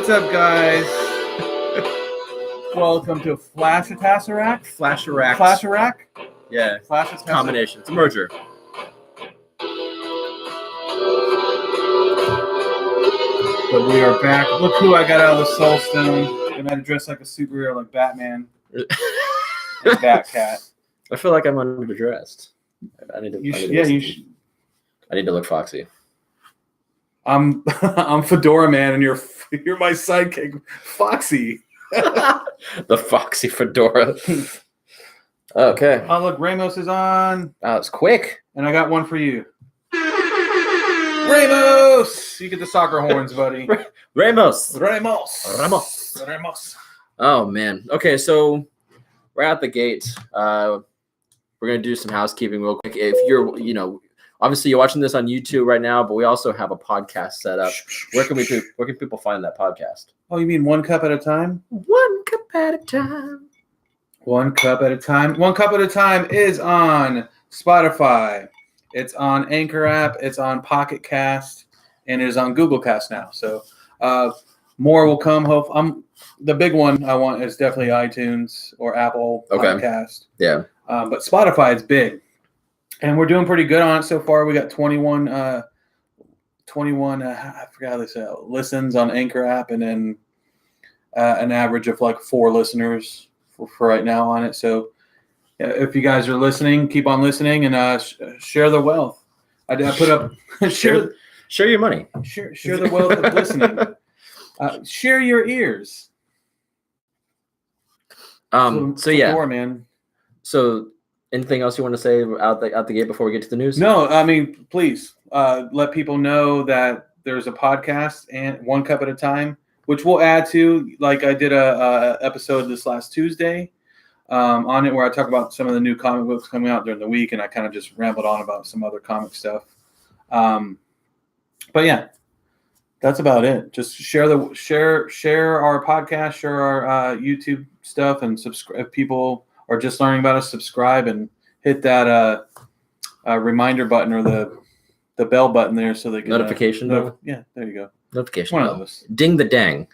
What's up, guys? Welcome to Flash-a-Tasseract? Flash-a-Rack. Flash-a-Rack? Yeah. Flash-a-Tasseract. Combination. It's a merger. But we are back. Look who I got out of the Soul Stone. And I dressed like a superhero, like Batman. And Batcat. I feel like I'm underdressed. I need to look foxy. I'm Fedora Man, and you're my sidekick, Foxy. The Foxy Fedora. Okay. Oh, look, Ramos is on. That was quick. And I got one for you. Ramos! You get the soccer horns, buddy. Ramos. Ramos. Oh, man. Okay, so right out the gate, we're going to do some housekeeping real quick. If you're, obviously you're watching this on YouTube right now, but we also have a podcast set up. Where can people find that podcast? Oh, you mean One Cup at a Time? One cup at a time. One Cup at a Time. One Cup at a Time is on Spotify. It's on Anchor app. It's on Pocket Cast, and it is on Google Cast now. So more will come. The big one I want is definitely iTunes or Apple Podcast. Yeah. But Spotify is big, and we're doing pretty good on it so far. We got 21 I forgot how they say it, listens on Anchor app, and then an average of like 4 listeners for right now on it. So if you guys are listening, keep on listening and share the wealth. I put up share your money. Share the wealth of listening. Share your ears. Yeah, man. So anything else you want to say out the gate before we get to the news? No, I mean, please let people know that there's a podcast and One Cup at a Time, which we'll add to. Like I did a episode this last Tuesday on it where I talk about some of the new comic books coming out during the week, and I kind of just rambled on about some other comic stuff. But yeah, that's about it. Just share our podcast, share our YouTube stuff, and subscribe. If people are just learning about us, subscribe and hit that reminder button or the bell button there so they can notification bell. Yeah, there you go. Notification One bell. of those. Ding the dang.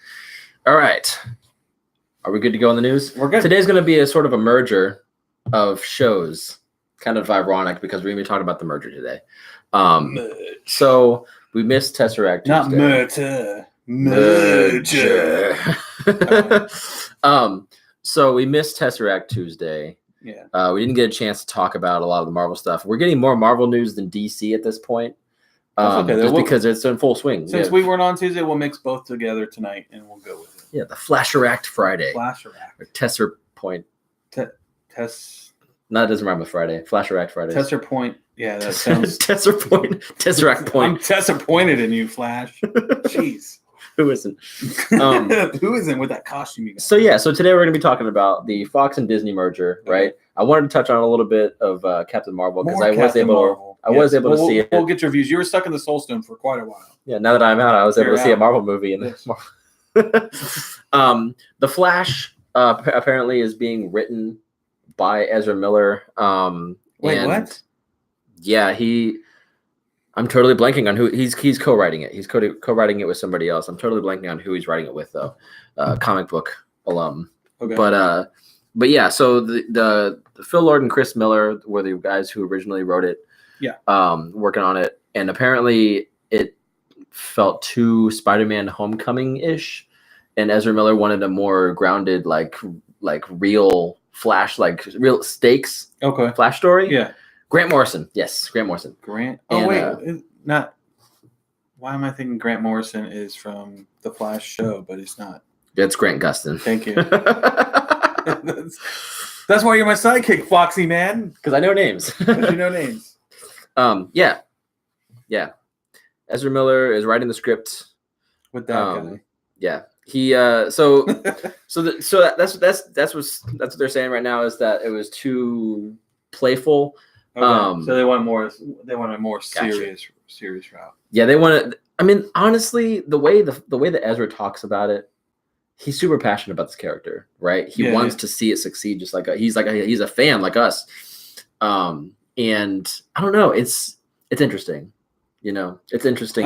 All right. Are we good to go on the news? We're good. Today's going to be a sort of a merger of shows. Kind of ironic because we're going to be talking about the merger today. So we missed Tesseract Tuesday. Not merger. So we missed Tesseract Tuesday. Yeah. We didn't get a chance to talk about a lot of the Marvel stuff. We're getting more Marvel news than DC at this point. Because it's in full swing. Since we weren't on Tuesday, we'll mix both together tonight and we'll go with it. Yeah, the Flash-a-Ract Friday. Flash-a-Ract. Or Tesser Point. Tess. No, it doesn't rhyme with Friday. Flash-a-Ract Friday. Tesser Point. Yeah, that sounds. Tesser Point. Tesseract Point. I'm Tesser pointed in you, Flash. Jeez. Who isn't? Who isn't with that costume you got? So today we're going to be talking about the Fox and Disney merger, right? I wanted to touch on a little bit of Captain Marvel because I was able to see it. We'll get your views. You were stuck in the Soul Stone for quite a while. Yeah, now that I'm out, I was able to see a Marvel movie. The Flash apparently is being written by Ezra Miller. Wait, what? Yeah, I'm totally blanking on who he's co-writing it. He's co-writing it with somebody else. I'm totally blanking on who he's writing it with though. Comic book alum. Okay. But yeah, so the Phil Lord and Chris Miller were the guys who originally wrote it. Yeah. Working on it, and apparently it felt too Spider-Man Homecoming-ish, and Ezra Miller wanted a more grounded, like real Flash, like real stakes. Okay. Flash story. Yeah. Grant Morrison. Yes, Grant Morrison. Grant. Oh, wait. Not. Why am I thinking Grant Morrison is from the Flash show, but it's not? It's Grant Gustin. Thank you. That's why you're my sidekick, Foxy man. Because I know names. Because you know names. Yeah. Ezra Miller is writing the script with that guy. Yeah. He that's what they're saying right now is that it was too playful. Okay. So they want a more serious route. Yeah, they want to. I mean, honestly, the way that Ezra talks about it, he's super passionate about this character, right? He wants to see it succeed, just like he's a fan like us. And I don't know, it's interesting. It's interesting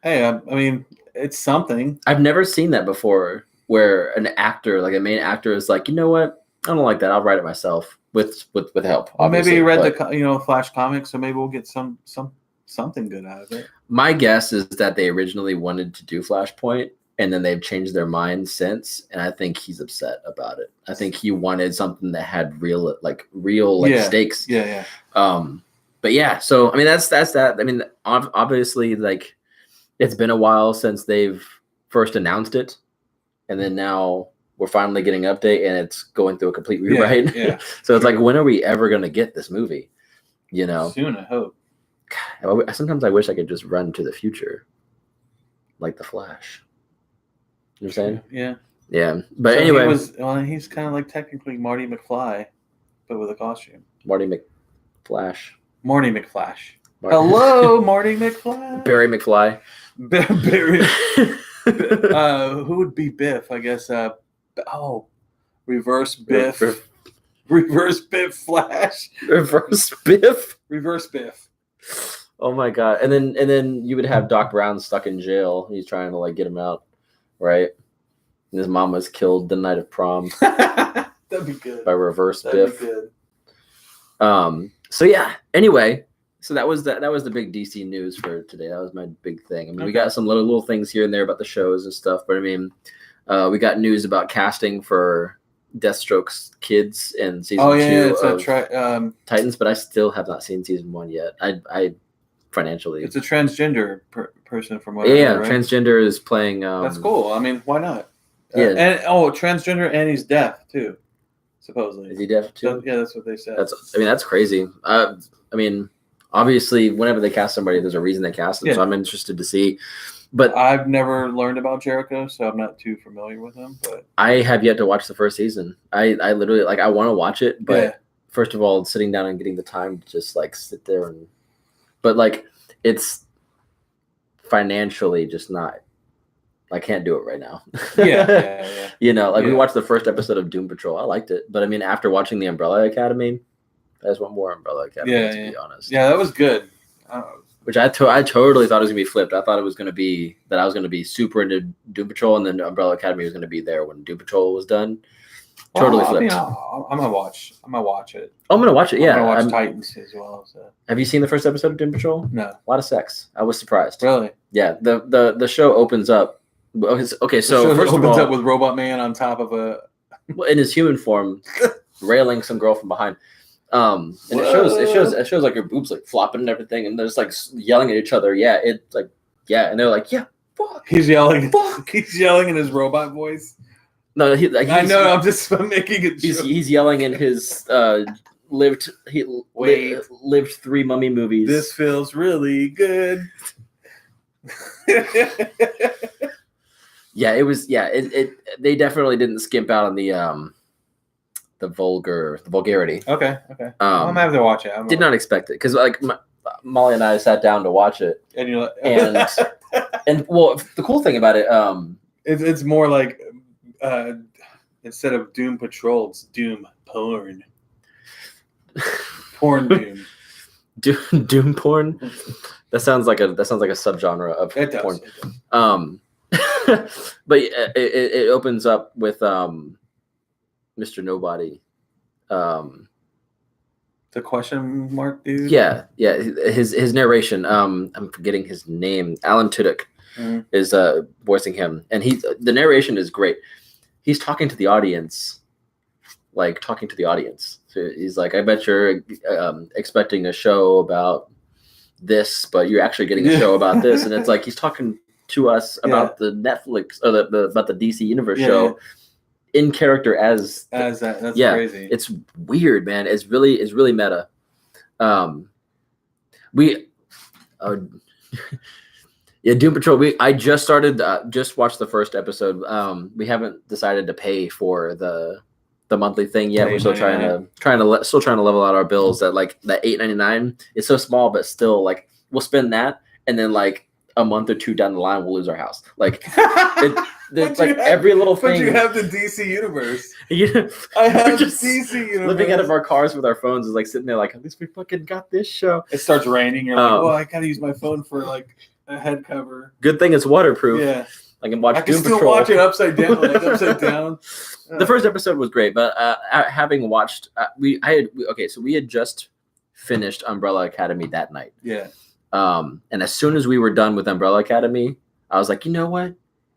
Hey, I mean, it's something. I've never seen that before, where an actor, like a main actor, is like, you know what, I don't like that. I'll write it myself with help. Well, maybe Obviously, you read but the Flash comics, so maybe we'll get something good out of it. my guess is that they originally wanted to do Flashpoint, and then they've changed their mind since, and I think he's upset about it. I think he wanted something that had real Yeah. stakes. Yeah. But yeah, so I mean that's that. I mean, obviously, like it's been a while since they've first announced it, and then now we're finally getting an update, and it's going through a complete rewrite. Yeah. So it's like, when are we ever gonna get this movie? You know, Soon, I hope. sometimes I wish I could just run to the future, like the Flash. You know what I'm saying? Yeah. Yeah, but So anyway, he's kind of like technically Marty McFly, but with a costume. Marty McFlash. Marty McFlash. Marty- Hello, Marty McFly. Barry McFly. Barry. Who would be Biff? I guess. Reverse Biff. Reverse Biff Flash. Reverse Biff. Reverse Biff. Oh my god! And then you would have Doc Brown stuck in jail. He's trying to like get him out, right? And his mom was killed the night of prom That'd be good. by Reverse That'd Biff. be good. So yeah. Anyway, so that was the big DC news for today. That was my big thing. I mean, we got some little things here and there about the shows and stuff, but I mean, we got news about casting for Deathstroke's kids in season 2 it's of Titans, but I still have not seen season 1 yet. I financially, it's a transgender person from what I yeah, heard, right? transgender is playing. That's cool. I mean, why not? Yeah. And transgender, and he's deaf too, supposedly. Is he deaf too? Yeah, that's what they said. That's crazy. I mean, obviously, whenever they cast somebody, there's a reason they cast them. Yeah. So I'm interested to see. But I've never learned about Jericho, so I'm not too familiar with him. But I have yet to watch the first season. I literally I want to watch it, but Yeah. first of all, sitting down and getting the time to just like sit there but it's financially just not. I can't do it right now. yeah. You know, we Yeah. watched the first episode of Doom Patrol. I liked it, but I mean, after watching the Umbrella Academy, I just want more Umbrella Academy. To be honest, Yeah, that was good. Which I totally thought it was gonna be flipped. I thought it was gonna be that I was gonna be super into Doom Patrol, and then Umbrella Academy was gonna be there when Doom Patrol was done. Totally flipped. I'm gonna watch it. I'm gonna watch it. Yeah, I'm gonna watch Titans as well. So. Have you seen the first episode of Doom Patrol? No, A lot of sex. I was surprised. really. Yeah, the show opens up. Okay, so The show first of opens all, up with Robot Man on top of a. in his human form, railing some girl from behind. And it shows like her boobs like flopping and everything, and they're just like yelling at each other. Yeah, it's like and they're like, yeah, fuck. He's yelling. Fuck. He's yelling in his robot voice. No, I know. I'm just making it. He's yelling in his lived 3 mummy movies. This feels really good. Yeah, it was. Yeah, they definitely didn't skimp out on the vulgarity. Okay. I'm gonna have to watch it. Did not expect it because like Molly and I sat down to watch it, And you're like, and well, the cool thing about it, it's more like instead of Doom Patrol, it's Doom Porn. Porn Doom. Doom porn. That sounds like a subgenre of It does. porn. But it opens up with Mr. Nobody. The question mark dude. Yeah. His narration. I'm forgetting his name. Alan Tudyk is voicing him, and the narration is great. He's talking to the audience, So he's like, I bet you're expecting a show about this, but you're actually getting a show about this, and it's like he's talking to us about the Netflix or about the DC Universe show in character as that. That's crazy. It's weird, man. It's really meta. Doom Patrol. I just started. Just watched the first episode. We haven't decided to pay for the monthly thing yet. We're still trying to level out our bills. That that $8.99 is so small, but still like we'll spend that, and then like a month or two down the line, we'll lose our house. Like it's like every little thing. But you have the DC Universe. Yeah, I have just DC Universe. living out of our cars with our phones is like sitting there like, at least we fucking got this show. It starts raining. You're like, well, I gotta use my phone for like a head cover. Good thing it's waterproof. Yeah, I can watch I can Doom still Patrol. watch it upside down. Like upside down. The first episode was great, but having watched, we had just finished Umbrella Academy that night. Yeah. And as soon as we were done with Umbrella Academy, I was like, you know what?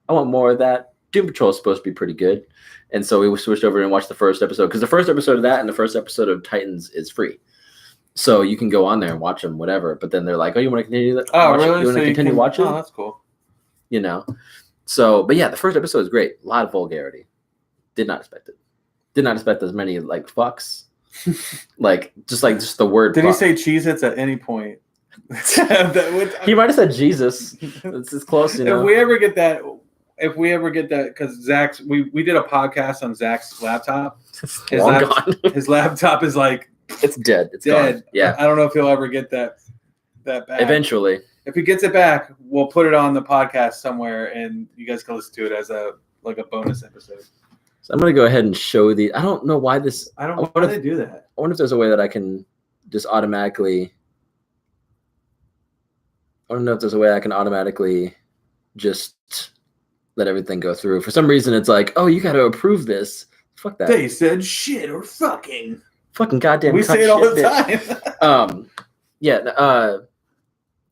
I want more of that. Doom Patrol is supposed to be pretty good. And so we switched over and watched the first episode, because the first episode of that and the first episode of Titans is free. So you can go on there and watch them, whatever. But then they're like, oh, you want to continue that? Oh, really? You want to continue watching? Oh, that's cool. You know? So, but yeah, the first episode is great. A lot of vulgarity. Did not expect it. Did not expect as many like fucks. just the word. Did fuck. he say Cheez-Its at any point? He might have said Jesus. It's close, you know. If we ever get that, because Zach's, we did a podcast on Zach's laptop. His laptop is like it's dead. It's dead. gone. Yeah. I don't know if he'll ever get that back. Eventually. If he gets it back, we'll put it on the podcast somewhere, and you guys can listen to it as a bonus episode. So I'm gonna go ahead and show the. I don't know why this. I don't know why they do that. I wonder if there's a way that I can just automatically. I don't know if there's a way I can automatically just let everything go through. For some reason, it's like, oh, you got to approve this. Fuck that. They said shit or fucking. Fucking goddamn. We say it all the time.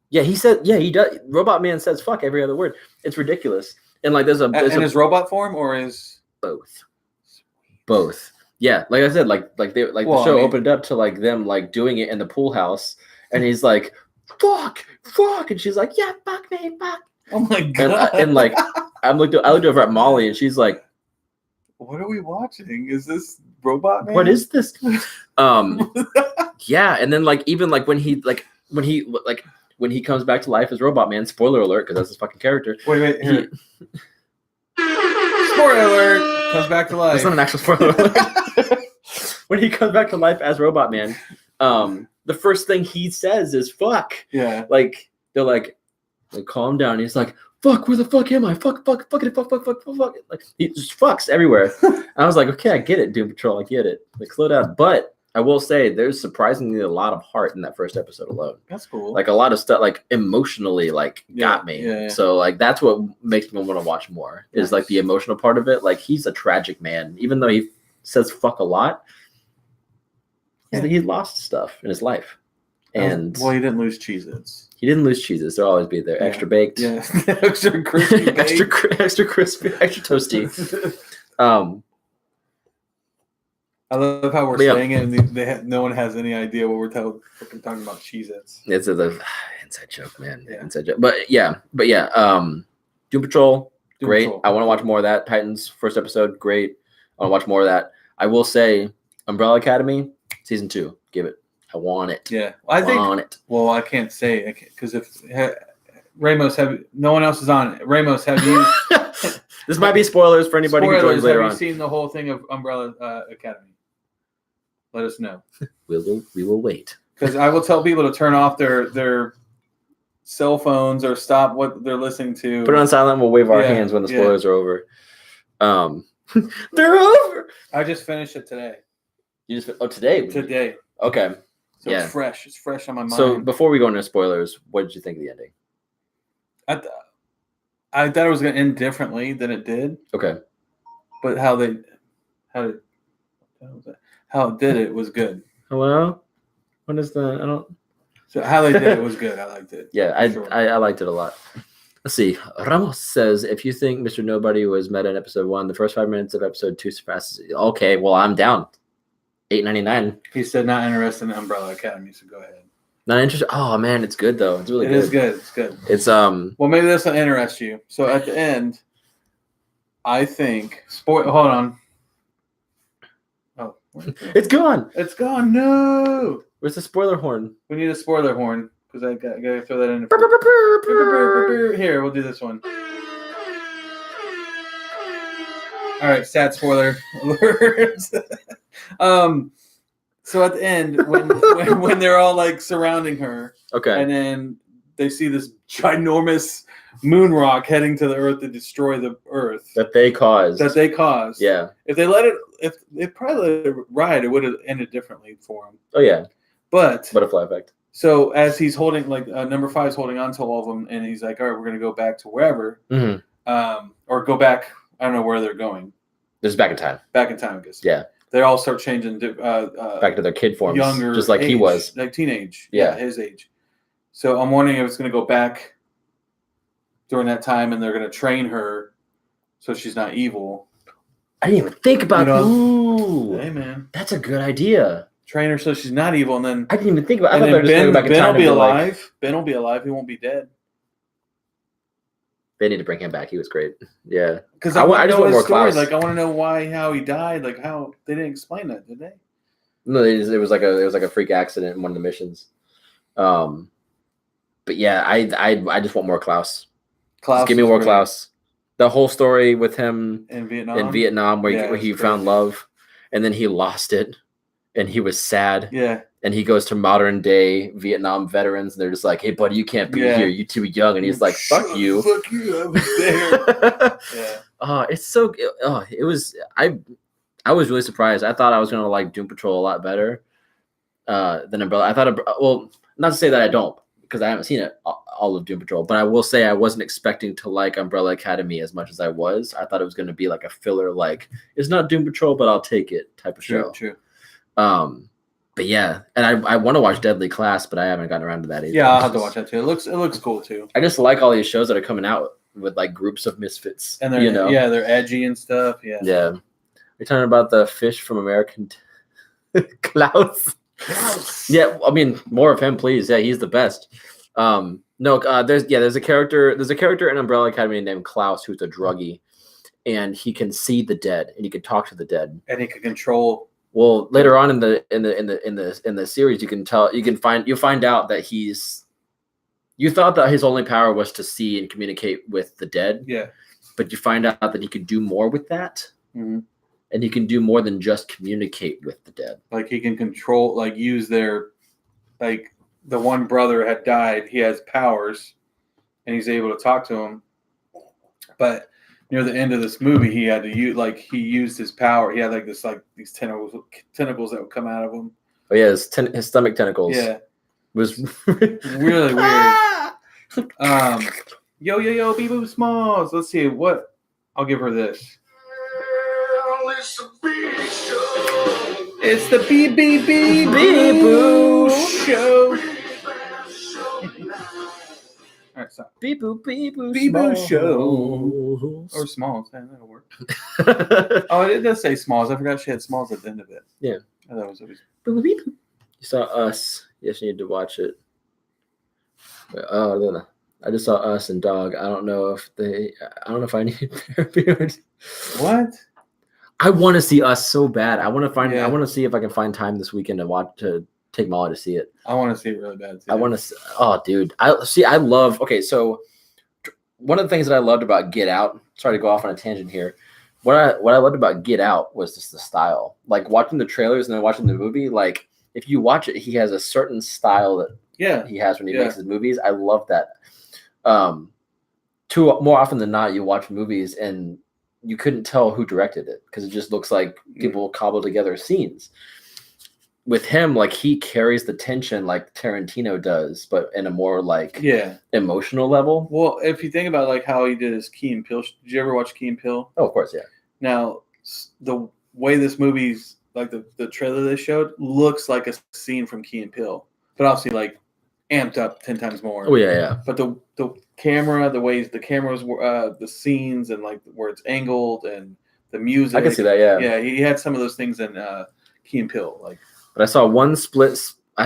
Yeah, he said. Yeah, he does. Robot Man says fuck every other word. It's ridiculous. And like, there's his robot form or his both. Yeah, like I said, the show opened up to like them like doing it in the pool house, and he's like, fuck, and she's like, yeah, fuck me, fuck. Oh my god! And like, I looked over at Molly, and she's like, what are we watching? Is this Robot Man? What is this? Yeah, and then like even like when he comes back to life as Robot Man, spoiler alert, because that's his fucking character. Wait, here. Spoiler alert, comes back to life. That's not an actual spoiler alert. When he comes back to life as Robot Man, the first thing he says is fuck. Yeah. Like, they're like calm down. He's like, fuck, where the fuck am I? Fuck. Like, he just fucks everywhere. And I was like, okay, I get it, Doom Patrol. I get it. Like, slow down. But I will say there's surprisingly a lot of heart in that first episode alone. That's cool. Like a lot of stuff, like emotionally, like got me. Yeah. So like that's what makes me want to watch more. Is like the emotional part of it. Like he's a tragic man, even though he says fuck a lot. He lost stuff in his life, and he didn't lose Cheez-Its. He didn't lose Cheez-Its. They'll always be there. Yeah. Extra baked. Yeah, extra crispy. extra crispy. Extra toasty. I love how we're saying it, and no one has any idea what we're talking about Cheez-Its. It's an inside joke, man. Yeah. Inside joke. But yeah. Doom Patrol, great. I want to watch more of that. Titans first episode, great. I want to watch more of that. I will say, Umbrella Academy season 2, give it. I want it. Yeah, I want it. Well, I can't say because if Ramos no one else is on it. Ramos, have you? This might be spoilers for anybody who joins later on. Have you seen the whole thing of Umbrella Academy? Let us know. We will wait. Because I will tell people to turn off their cell phones or stop what they're listening to. Put it on silent. We'll wave our hands when the spoilers are over. They're over. I just finished it today. You just today? Today. Okay. So it's fresh. It's fresh on my mind. So before we go into spoilers, what did you think of the ending? I thought it was going to end differently than it did. Okay. But how it did it was good. Hello? What is that? I don't. So how they did it was good. I liked it. Yeah, I liked it a lot. Let's see. Ramos says, if you think Mr. Nobody was meta in episode 1, the first 5 minutes of episode 2 surpasses it. Okay, well, I'm down. $8.99. He said not interested in Umbrella Academy, so go ahead. Not interested. Oh man, it's good though. It's really good. It is good. It's good. It's Well, maybe this will interest you. So at the end, I think. Hold on. Oh, it's gone. It's gone. No. Where's the spoiler horn? We need a spoiler horn because I gotta throw that in. Here, we'll do this one. All right, sad spoiler alert. So at the end, when they're all like surrounding her, okay, and then they see this ginormous moon rock heading to the Earth to destroy the Earth that they caused. Yeah. If they probably let it ride, it would have ended differently for them. Oh yeah. But butterfly effect. So as he's holding, like number 5 is holding on to all of them, and he's like, all right, we're gonna go back to wherever, or go back. I don't know where they're going. This is back in time. Back in time, I guess. Yeah. They all start changing back to their kid forms, younger, just like age, he was, like teenage. Yeah, his age. So I'm wondering if it's going to go back during that time, and they're going to train her so she's not evil. I didn't even think about that. Ooh, hey man, that's a good idea. Train her so she's not evil, and then I didn't even think about. I thought then they were just going to go back in Ben time will be alive. Like, Ben will be alive. He won't be dead. They need to bring him back. He was great. Yeah, because I just want more story. Like I want to know how he died. Like how they didn't explain that, did they? No, it was like a freak accident in one of the missions. But yeah, I just want more Klaus. Just give me more Klaus. The whole story with him in Vietnam where he found love, and then he lost it, and he was sad. Yeah. And he goes to modern day Vietnam veterans, and they're just like, "Hey, buddy, you can't be here. You're too young." And he's like, "Fuck you." Fuck you. I was there. Yeah. It's so. It was. I was really surprised. I thought I was gonna like Doom Patrol a lot better than Umbrella. I thought, well, not to say that I don't, because I haven't seen it all of Doom Patrol, but I will say I wasn't expecting to like Umbrella Academy as much as I was. I thought it was going to be like a filler, like it's not Doom Patrol, but I'll take it type of show. True. But yeah, and I want to watch Deadly Class, but I haven't gotten around to that either. Yeah, I'll have to watch that too. It looks cool too. I just like all these shows that are coming out with like groups of misfits, and they're they're edgy and stuff. Yeah. You're talking about the fish from American Klaus. Yeah, I mean, more of him, please. Yeah, he's the best. There's a character in Umbrella Academy named Klaus who's a druggie, and he can see the dead, and he can talk to the dead, and he can control. Well, later on in the series, you'll find out that you thought that his only power was to see and communicate with the dead. Yeah, but you find out that he could do more with that. Mm-hmm. And he can do more than just communicate with the dead. Like he can control, like use their, like the one brother had died. He has powers, and he's able to talk to him. But near the end of this movie, he had to use, like he used his power. He had like this, like these tentacles that would come out of him. Oh yeah, his stomach tentacles. Yeah, it was really weird. Yo, Bee-Boo Smalls. Let's see what I'll give her this. It's the Bee-Boo Show. All right, stop. Bee-Boo Show. Or Smalls. That'll work. Oh, it does say Smalls. I forgot she had Smalls at the end of it. Yeah. I thought it was always... You saw Us. Yes, you need to watch it. I just saw Us and Dog. I don't know if I need therapy or... What? I want to see Us so bad. I want to see if I can find time this weekend to take Molly to see it. I want to see it really bad too. I want to. Oh, dude. I love. Okay, so one of the things that I loved about Get Out. Sorry to go off on a tangent here. What I loved about Get Out was just the style. Like watching the trailers and then watching the movie. Like if you watch it, he has a certain style that he has when he makes his movies. I love that. More often than not, you watch movies and you couldn't tell who directed it because it just looks like people cobble together scenes. With him, like he carries the tension like Tarantino does, but in a more like emotional level. Well, if you think about like how he did his Key and Peele, did you ever watch Key and Peele? Oh, of course, yeah. Now, the way this movie's like the trailer they showed looks like a scene from Key and Peele, but obviously like amped up 10 times more. Oh yeah. But the camera, the ways the cameras were, the scenes and like where it's angled and the music. I can see that. Yeah. Yeah, he had some of those things in Key and Peele, like. But I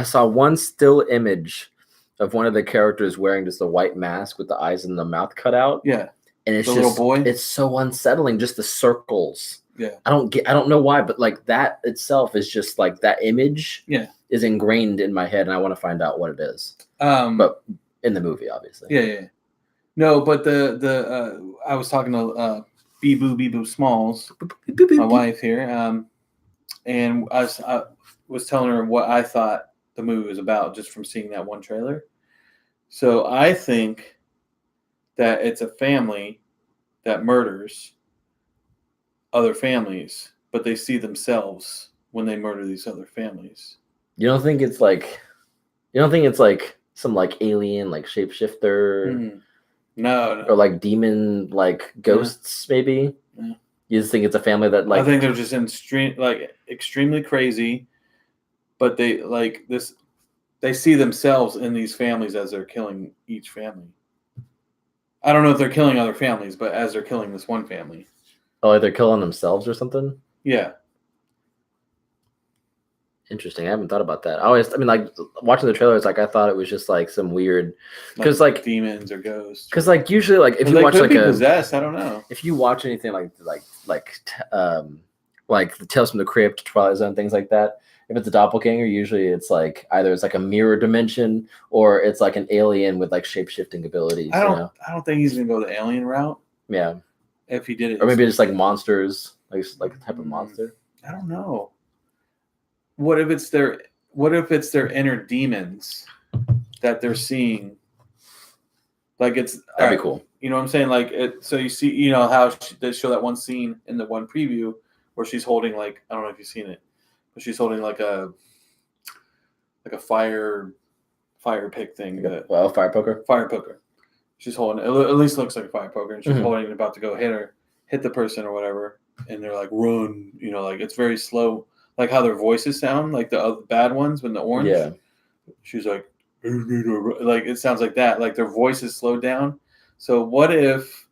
saw one still image of one of the characters wearing just a white mask with the eyes and the mouth cut out. Yeah. And it's the just, little boy. It's so unsettling, just the circles. Yeah. I don't know why, but like that itself is just like that image is ingrained in my head and I want to find out what it is. But in the movie, obviously. Yeah. No, but the I was talking to Bee-Boo Smalls, my wife here, and I was telling her what I thought the movie was about just from seeing that one trailer. So I think that it's a family that murders other families, but they see themselves when they murder these other families. You don't think it's like You don't think it's like some like alien, like shapeshifter, No. or like demon, like ghosts, maybe? Yeah. You just think it's a family that like I think they're just extremely crazy, but they like this. They see themselves in these families as they're killing each family. I don't know if they're killing other families, but as they're killing this one family. oh, like they're killing themselves or something. Yeah. Interesting. I haven't thought about that. I mean, like watching the trailers, like I thought it was just like some weird, because like demons or ghosts. Because like usually, like if Or you they watch could like be a possessed, I don't know. if you watch anything like the Tales from the Crypt, Twilight Zone, things like that. If it's a doppelganger, usually it's like either it's like a mirror dimension or it's like an alien with like shape shifting abilities. I don't think he's gonna go the alien route. Yeah. If he did it, Or maybe just like monsters, like a type of monster. I don't know. What if it's their inner demons that they're seeing? Like That'd be cool. You know what I'm saying? Like so you see, you know how they show that one scene in the one preview where she's holding like, I don't know if you've seen it, but she's holding like a fire pick thing. Fire poker. Fire poker. She's holding it. At least looks like a fire poker, and she's holding it, about to go hit the person or whatever, and they're like, run. You know, like it's very slow. Like how their voices sound, like the other bad ones when the orange. Yeah. She's like it sounds like that. Like their voices slowed down. So what if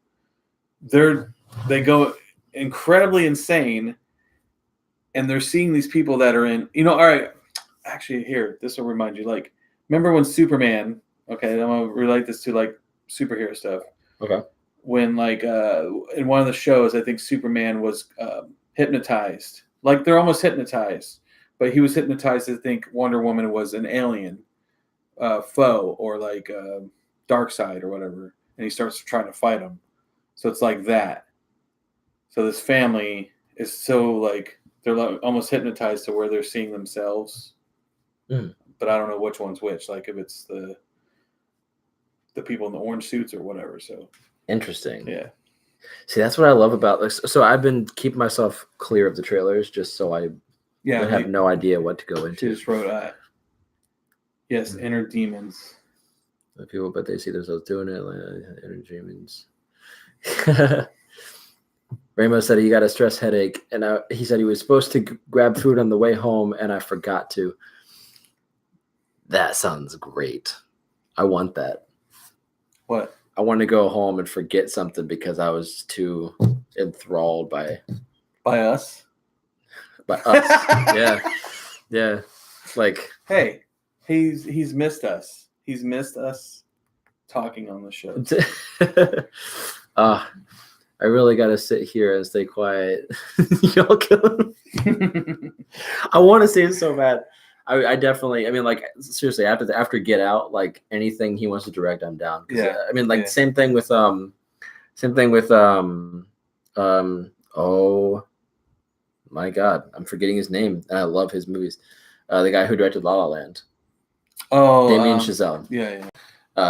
they go incredibly insane, and they're seeing these people that are in. You know, all right. Actually, here this will remind you. Like, remember when Superman? Okay, I'm gonna relate this to like superhero stuff. Okay. When like in one of the shows, I think Superman was hypnotized. Like they're almost hypnotized, but he was hypnotized to think Wonder Woman was an alien foe or like Darkseid or whatever, and he starts trying to fight him. So it's like that. So this family is so like they're like almost hypnotized to where they're seeing themselves, but I don't know which one's which. Like if it's the people in the orange suits or whatever. So interesting. Yeah. See, that's what I love about this. So I've been keeping myself clear of the trailers just so I have no idea what to go into. Just wrote, yes, inner demons. The people, but they see themselves doing it. Like, inner demons. Ramos said he got a stress headache, and he said he was supposed to grab food on the way home, and I forgot to. That sounds great. I want that. What? I want to go home and forget something because I was too enthralled by us. By us. Yeah. Like, hey, he's missed us. He's missed us talking on the show. I really got to sit here and stay quiet. Y'all kill him. I want to say it so bad. I definitely, I mean, like, seriously, after Get Out, like, anything he wants to direct, I'm down. Yeah. I mean, like, same thing with, oh my God, I'm forgetting his name. And I love his movies. The guy who directed La La Land. Oh. Damien Chazelle. Yeah.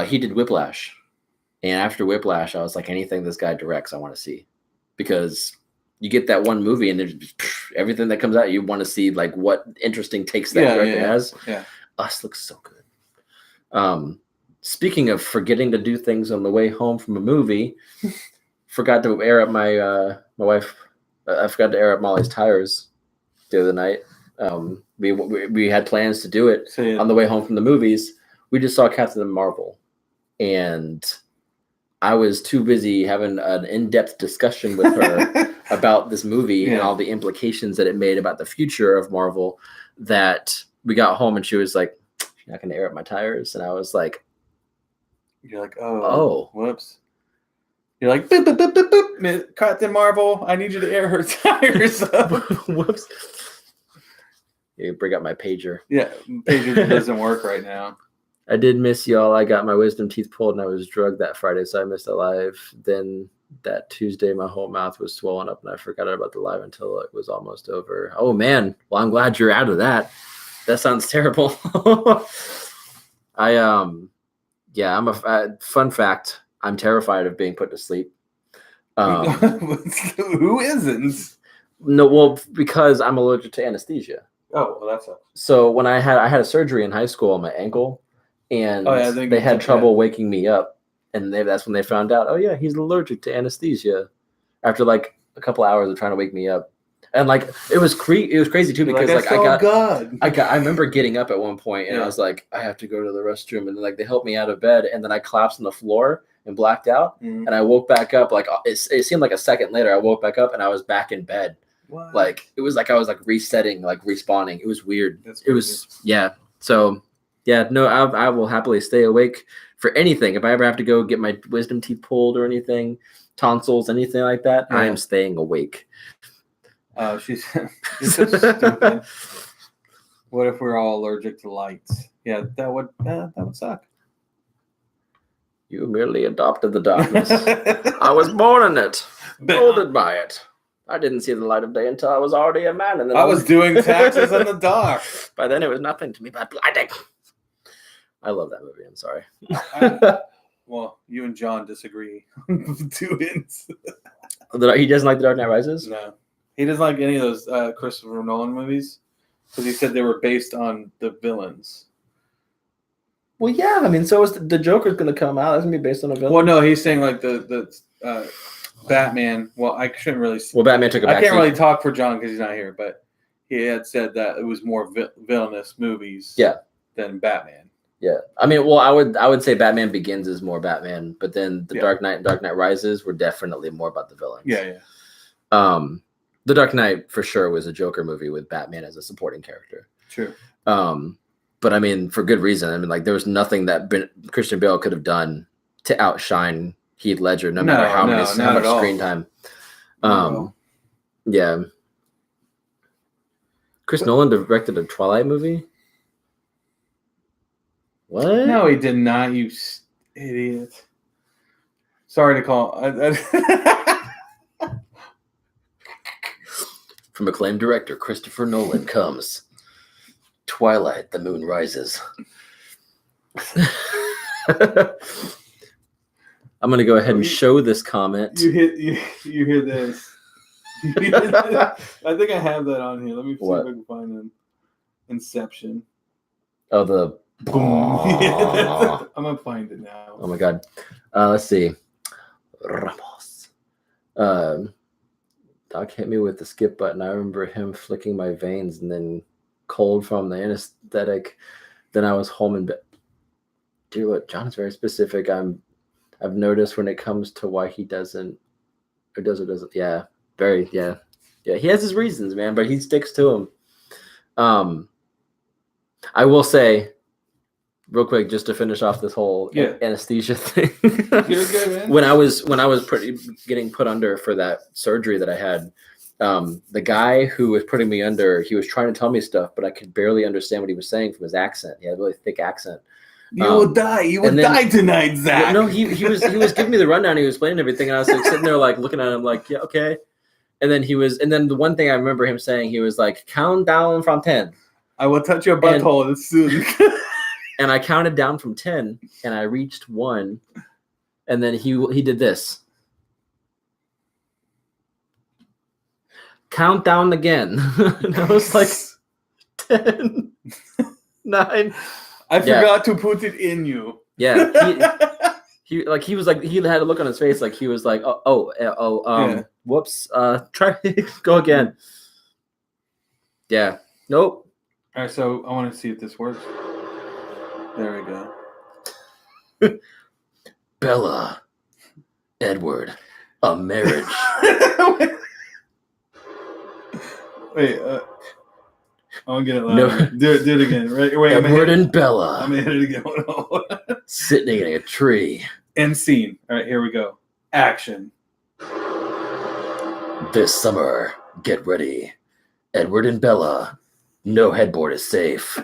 He did Whiplash. And after Whiplash, I was like, anything this guy directs, I want to see. Because you get that one movie and there's everything that comes out, you want to see like what interesting takes that director has. Yeah. Us looks so good. Speaking of forgetting to do things on the way home from a movie, forgot to air up my wife. I forgot to air up Molly's tires the other night. We had plans to do it on the way home from the movies. We just saw Captain Marvel, and I was too busy having an in-depth discussion with her about this movie and all the implications that it made about the future of Marvel that we got home and she was like, "You're not going to air up my tires?" And I was like, "You're like, oh, whoops." You're like, boop, boop, boop, boop, boop. Captain Marvel, I need you to air her tires up. Whoops. You bring up my pager. Yeah, pager doesn't work right now. I did miss y'all. I got my wisdom teeth pulled and I was drugged that Friday, so I missed the live. Then that Tuesday, my whole mouth was swollen up and I forgot about the live until it was almost over. Oh, man. Well, I'm glad you're out of that. That sounds terrible. Fun fact, I'm terrified of being put to sleep. Who isn't? No, well, because I'm allergic to anesthesia. Oh, well, that sucks. So when I had a surgery in high school on my ankle, and they had trouble waking me up, and that's when they found out. Oh yeah, he's allergic to anesthesia. After like a couple hours of trying to wake me up, and like it was crazy too because I remember getting up at one point and I was like, I have to go to the restroom, and like they helped me out of bed, and then I collapsed on the floor and blacked out, and I woke back up like it seemed like a second later. I woke back up and I was back in bed. What? Like it was like I was like resetting, like respawning. It was weird. It was So no, I will happily stay awake for anything. If I ever have to go get my wisdom teeth pulled or anything, tonsils, anything like that, I am staying awake. She's so stupid. What if we're all allergic to lights? Yeah, that would suck. You merely adopted the darkness. I was born in it, molded by it. I didn't see the light of day until I was already a man, and then I was doing taxes in the dark. By then, it was nothing to me but blinding. I love that movie. I'm sorry. Well, you and John disagree. 2 ends. He doesn't like The Dark Knight Rises? No. He doesn't like any of those Christopher Nolan movies because he said they were based on the villains. Well, yeah. I mean, so is the Joker's going to come out. That's going to be based on a villain. Well, no, he's saying like the Batman. Well, I shouldn't really. Well, Batman took a backseat. I can't really talk for John because he's not here, but he had said that it was more villainous movies. Than Batman. Yeah, I mean, well, I would say Batman Begins is more Batman, but then the Dark Knight and Dark Knight Rises were definitely more about the villains. Yeah. The Dark Knight for sure was a Joker movie with Batman as a supporting character. True. But I mean, for good reason. I mean, like there was nothing that Christian Bale could have done to outshine Heath Ledger, no matter how much screen time. Yeah. Chris Nolan directed a Twilight movie. What? No, he did not, you idiot. Sorry to call. From acclaimed director Christopher Nolan comes Twilight, The Moon Rises. I'm going to go ahead and show this comment. You hear this. I think I have that on here. Let me see if I can find an Inception. Oh, the boom. I'm gonna find it now. Oh my god. Let's see. Ramos. Doc hit me with the skip button. I remember him flicking my veins and then cold from the anesthetic. Then I was home in bed. Dude, what? John is very specific. I've noticed when it comes to why he doesn't or doesn't. Yeah. Yeah. He has his reasons, man, but he sticks to them. I will say, real quick, just to finish off this whole anesthesia thing. You're good, man. When I was getting put under for that surgery that I had, the guy who was putting me under, he was trying to tell me stuff, but I could barely understand what he was saying from his accent. He had a really thick accent. You will die. You will die tonight, Zach. No, he was giving me the rundown. He was explaining everything, and I was like sitting there like looking at him like, yeah, okay. And then the one thing I remember him saying, he was like, count down from 10. I will touch your butthole soon. And I counted down from 10, and I reached 1, and then he did this. Count down again. And I was like, 10, 9. I forgot to put it in you. Yeah. He was like, he had a look on his face like he was like, whoops, try go again. Yeah. Nope. All right, so I want to see if this works. There we go. Bella, Edward, a marriage. Wait, I want to get it loud. No. Do it again. Right? Wait, Edward and Bella. I'm going to hit it again. Sitting in a tree. End scene. All right, here we go. Action. This summer, get ready. Edward and Bella. No headboard is safe.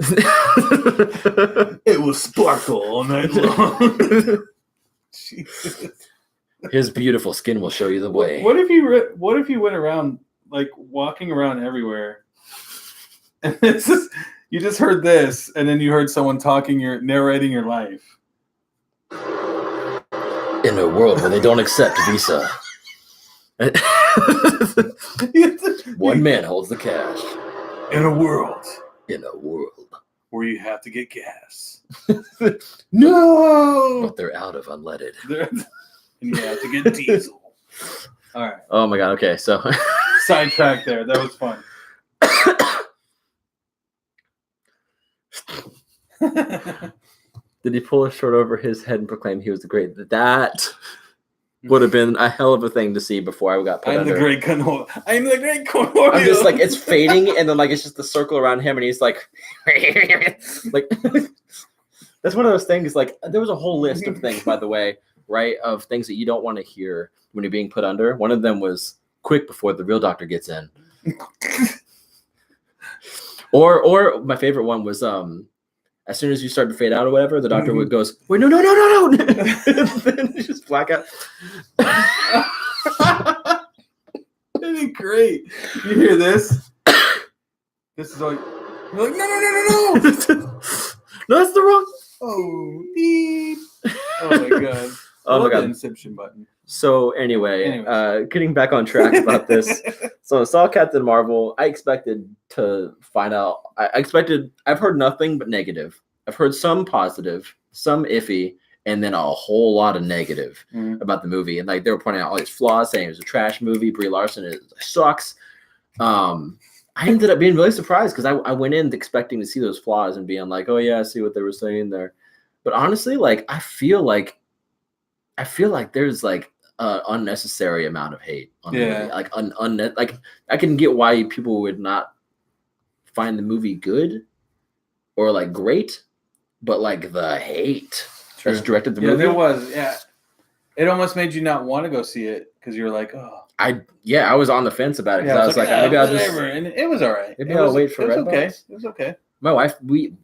It will sparkle all night long. Jesus. His beautiful skin will show you the way. What if you went around like walking around everywhere, and you just heard this, and then you heard someone narrating your life. In a world where they don't accept Visa, one man holds the cash. In a world In a world. where you have to get gas. No! But they're out of unleaded. And you have to get diesel. All right. Oh my god, okay, so Sidetrack there. That was fun. did he pull his shirt over his head and proclaim he was the great? That would have been a hell of a thing to see before I got put I'm under. the great Cornholio. I'm the great Cornholio. I'm just like, it's fading, and then like it's just the circle around him, and he's like, like that's one of those things. Like there was a whole list of things, by the way, right, of things that you don't want to hear when you're being put under. One of them was quick before the real doctor gets in. Or my favorite one was as soon as you start to fade out or whatever, the doctor would goes, wait, no. Then just black out. That'd be great. You hear this? This is like, you're like, no. No, that's the wrong. Oh, beep. Oh my god. Oh my god. The Inception button. So anyway, getting back on track about this. So I saw Captain Marvel. I expected to find out. I've heard nothing but negative. I've heard some positive, some iffy, and then a whole lot of negative about the movie. And like they were pointing out all these flaws, saying it was a trash movie. Brie Larson sucks. I ended up being really surprised because I went in expecting to see those flaws and being like, oh yeah, I see what they were saying there. But honestly, like I feel like there's like an unnecessary amount of hate on the movie. Like like I can get why people would not find the movie good or like great, but like the hate that's directed the movie. Yeah, there was. Yeah, it almost made you not want to go see it because you're like, oh. I was on the fence about it because I was like, maybe I'll just. And it was all right. Maybe I'll wait for Redbox. Okay. It was okay. My wife, we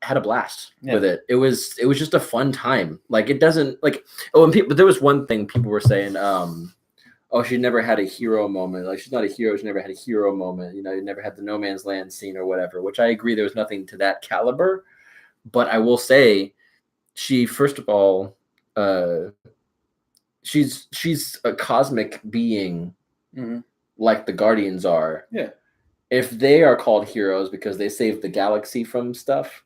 had a blast with it. It was just a fun time. Like it doesn't like but there was one thing people were saying, oh, she never had a hero moment. Like she's not a hero, she never had a hero moment. You know, you never had the no man's land scene or whatever, which I agree there was nothing to that caliber. But I will say she, first of all, she's a cosmic being like the Guardians are. Yeah. If they are called heroes because they saved the galaxy from stuff,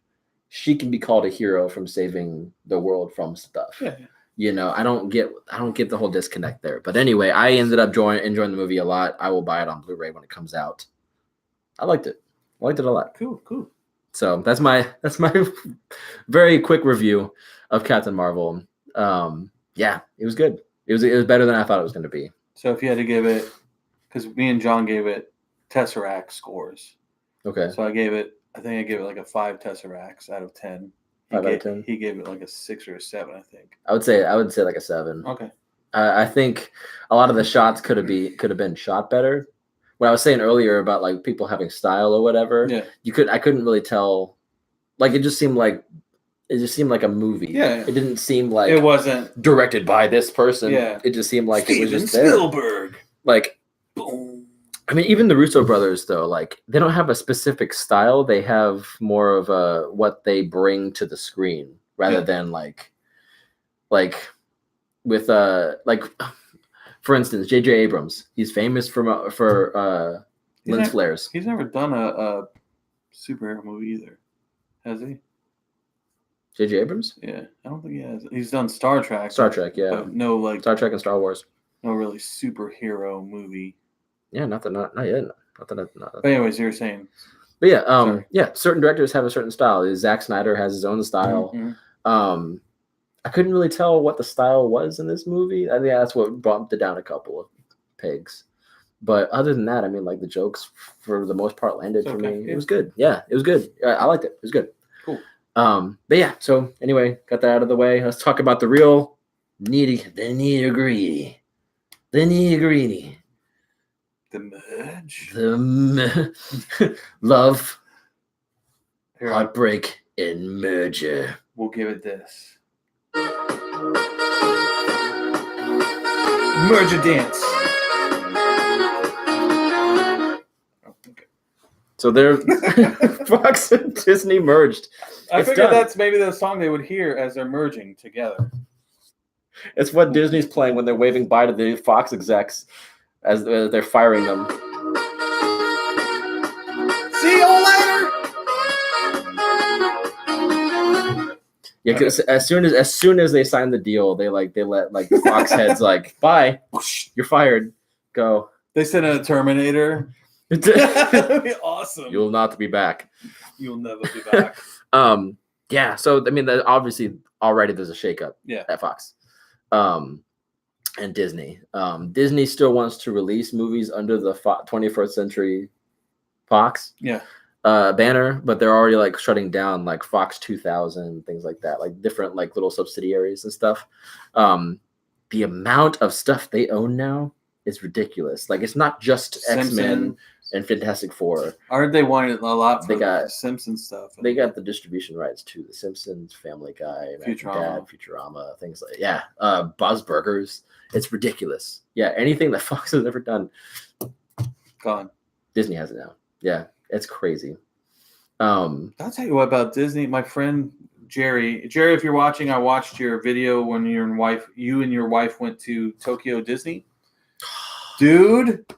she can be called a hero from saving the world from stuff. Yeah. You know, I don't get the whole disconnect there. But anyway, I ended up enjoying the movie a lot. I will buy it on Blu-ray when it comes out. I liked it. I liked it a lot. Cool. So that's my very quick review of Captain Marvel. Yeah, it was good. It was better than I thought it was going to be. So if you had to give it, because me and John gave it Tesseract scores. Okay. So I think I gave it like a 5 Tesseracts out of 10. 5 out of 10. He gave it like a 6 or a 7, I think. I would say like a 7. Okay. I think a lot of the shots could have been shot better. What I was saying earlier about like people having style or whatever. Yeah. I couldn't really tell. Like it just seemed like a movie. Yeah. It didn't seem like it wasn't directed by this person. Yeah. It just seemed like Steven it was just Spielberg. There. Like, boom. I mean, even the Russo brothers, though, like they don't have a specific style. They have more of a what they bring to the screen rather than like with like, for instance, J.J. Abrams. He's famous for lens flares. He's never done a superhero movie either, has he? J.J. Abrams? Yeah, I don't think he has. He's done Star Trek. Star Trek, yeah. But no, like Star Trek and Star Wars. No really superhero movie. Yeah, not yet. But anyways, you were saying. But yeah, certain directors have a certain style. Zack Snyder has his own style. Mm-hmm. I couldn't really tell what the style was in this movie. I think that's what bumped it down a couple of pegs. But other than that, I mean, like the jokes for the most part landed for me. It was good. Yeah, it was good. I liked it. It was good. Cool. But yeah, so anyway, got that out of the way. Let's talk about the real nitty-gritty. The nitty-gritty. The merge. Love, heartbreak, and merger. We'll give it this. Merger dance. So they're Fox and Disney merged. I figured that's maybe the song they would hear as they're merging together. It's what Disney's playing when they're waving bye to the Fox execs as they're firing them. See you later. Yeah, because as soon as they sign the deal, they let the Fox heads like, bye, you're fired, go. They sent a Terminator. That'd be awesome. You'll not be back. You'll never be back. Yeah. So I mean, obviously already there's a shakeup. Yeah. At Fox, and Disney. Disney still wants to release movies under the 21st Century Fox. Yeah. Banner, but they're already like shutting down like Fox 2000, things like that, like different like little subsidiaries and stuff. The amount of stuff they own now is ridiculous. Like it's not just X-Men and Fantastic Four. Aren't they wanting a lot for They got Simpsons stuff? They got the distribution rights to The Simpsons, Family Guy, Futurama. Futurama, things like Buzz Burgers. It's ridiculous. Yeah, anything that Fox has ever done, gone. Disney has it now. Yeah. It's crazy. I'll tell you what about Disney. My friend Jerry, if you're watching, I watched your video when you and your wife went to Tokyo Disney. Dude,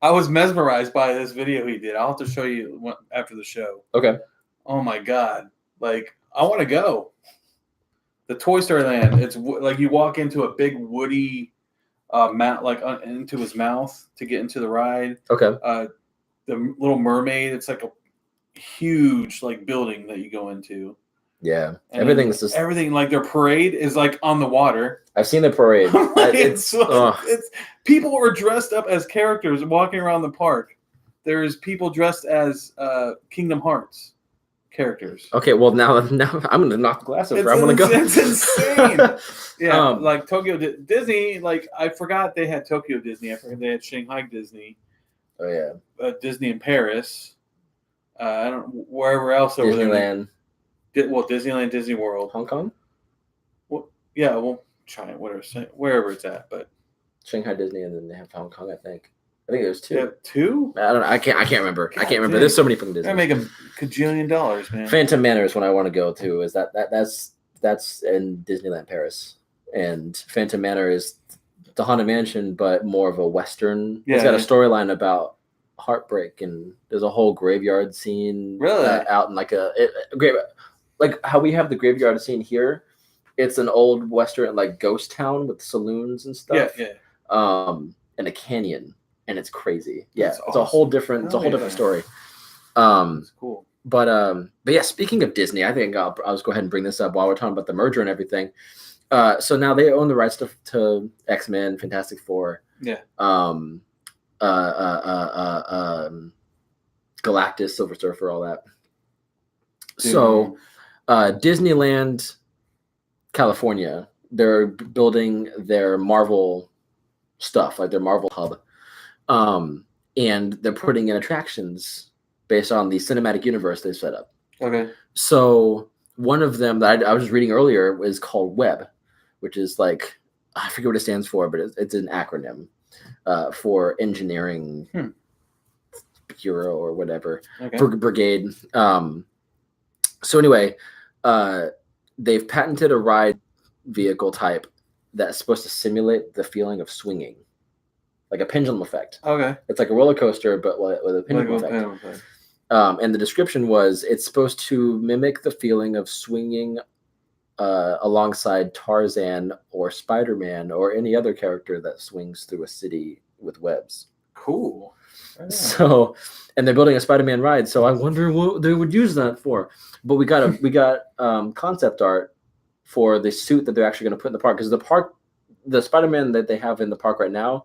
I was mesmerized by this video he did. I'll have to show you after the show. Okay. Oh my God. Like, I want to go. The Toy Story Land. It's like you walk into a big woody into his mouth to get into the ride. Okay. The Little Mermaid, it's like a huge like building that you go into. Yeah, and everything's just everything. Like their parade is like on the water. I've seen the parade. it's people are dressed up as characters walking around the park. There's people dressed as Kingdom Hearts characters. Okay, well now I'm gonna knock the glass over. I'm gonna go. It's insane. Yeah, like Tokyo Disney. Like I forgot they had Tokyo Disney. I forgot they had Shanghai Disney. Oh yeah, Disney in Paris. I don't wherever else over Disneyland. there. Well, Disneyland, Disney World, Hong Kong. Well, yeah, well, China, wherever it's at, but Shanghai Disney, and then they have Hong Kong. I think there's two. Yeah, two? I don't know. I can't remember. God, I can't remember. There's so many from Disney. I make $1 cajillion, man. Phantom Manor is what I want to go to. Is that's in Disneyland Paris, and Phantom Manor is the Haunted Mansion, but more of a Western. Yeah, it's got a storyline about heartbreak, and there's a whole graveyard scene. Really? Out in like a great, like how we have the graveyard scene here. It's an old Western like ghost town with saloons and stuff. Yeah. And a canyon, and it's crazy. Yeah, That's it's awesome. a whole different. It's a whole different story. It's cool. But yeah, speaking of Disney, I think I'll just go ahead and bring this up while we're talking about the merger and everything. So now they own the rights to X-Men, Fantastic Four. Yeah. Galactus, Silver Surfer, all that. Dude. So Disneyland, California, they're building their Marvel stuff, like their Marvel hub. And they're putting in attractions based on the cinematic universe they've set up. Okay. So one of them that I was just reading earlier is called WEB, which is like, I forget what it stands for, but it's an acronym for Engineering Bureau or whatever, Brigade. So anyway, they've patented a ride vehicle type that's supposed to simulate the feeling of swinging, like a pendulum effect. Okay. It's like a roller coaster, but with a pendulum effect. And the description was it's supposed to mimic the feeling of swinging alongside Tarzan or Spider-Man or any other character that swings through a city with webs. Cool. So, and they're building a Spider-Man ride. So I wonder what they would use that for. But we got concept art for the suit that they're actually going to put in the park, because the Spider-Man that they have in the park right now,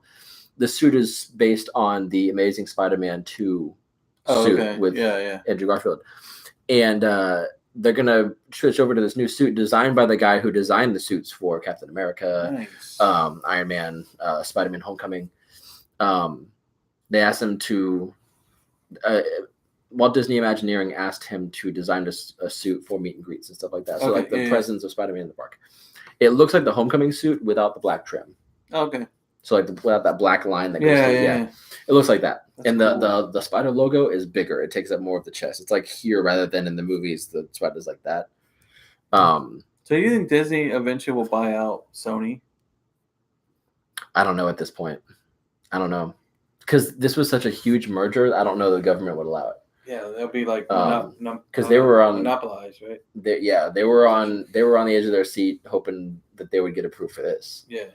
the suit is based on the Amazing Spider-Man 2 suit with Andrew Garfield. And they're going to switch over to this new suit designed by the guy who designed the suits for Captain America, Iron Man, Spider-Man Homecoming. They asked him to, Walt Disney Imagineering asked him to design a suit for meet and greets and stuff like that. So like the presence of Spider-Man in the park. It looks like the Homecoming suit without the black trim. Okay. So like without that black line that goes through. Yeah. It looks like that. That's and cool. the spider logo is bigger. It takes up more of the chest. It's like here rather than in the movies. The spider's like that. So you think Disney eventually will buy out Sony? I don't know at this point. I don't know. Because this was such a huge merger, I don't know the government would allow it. Yeah, they'll be like because they were on monopolized, right? They were on the edge of their seat, hoping that they would get approved for this. Yeah.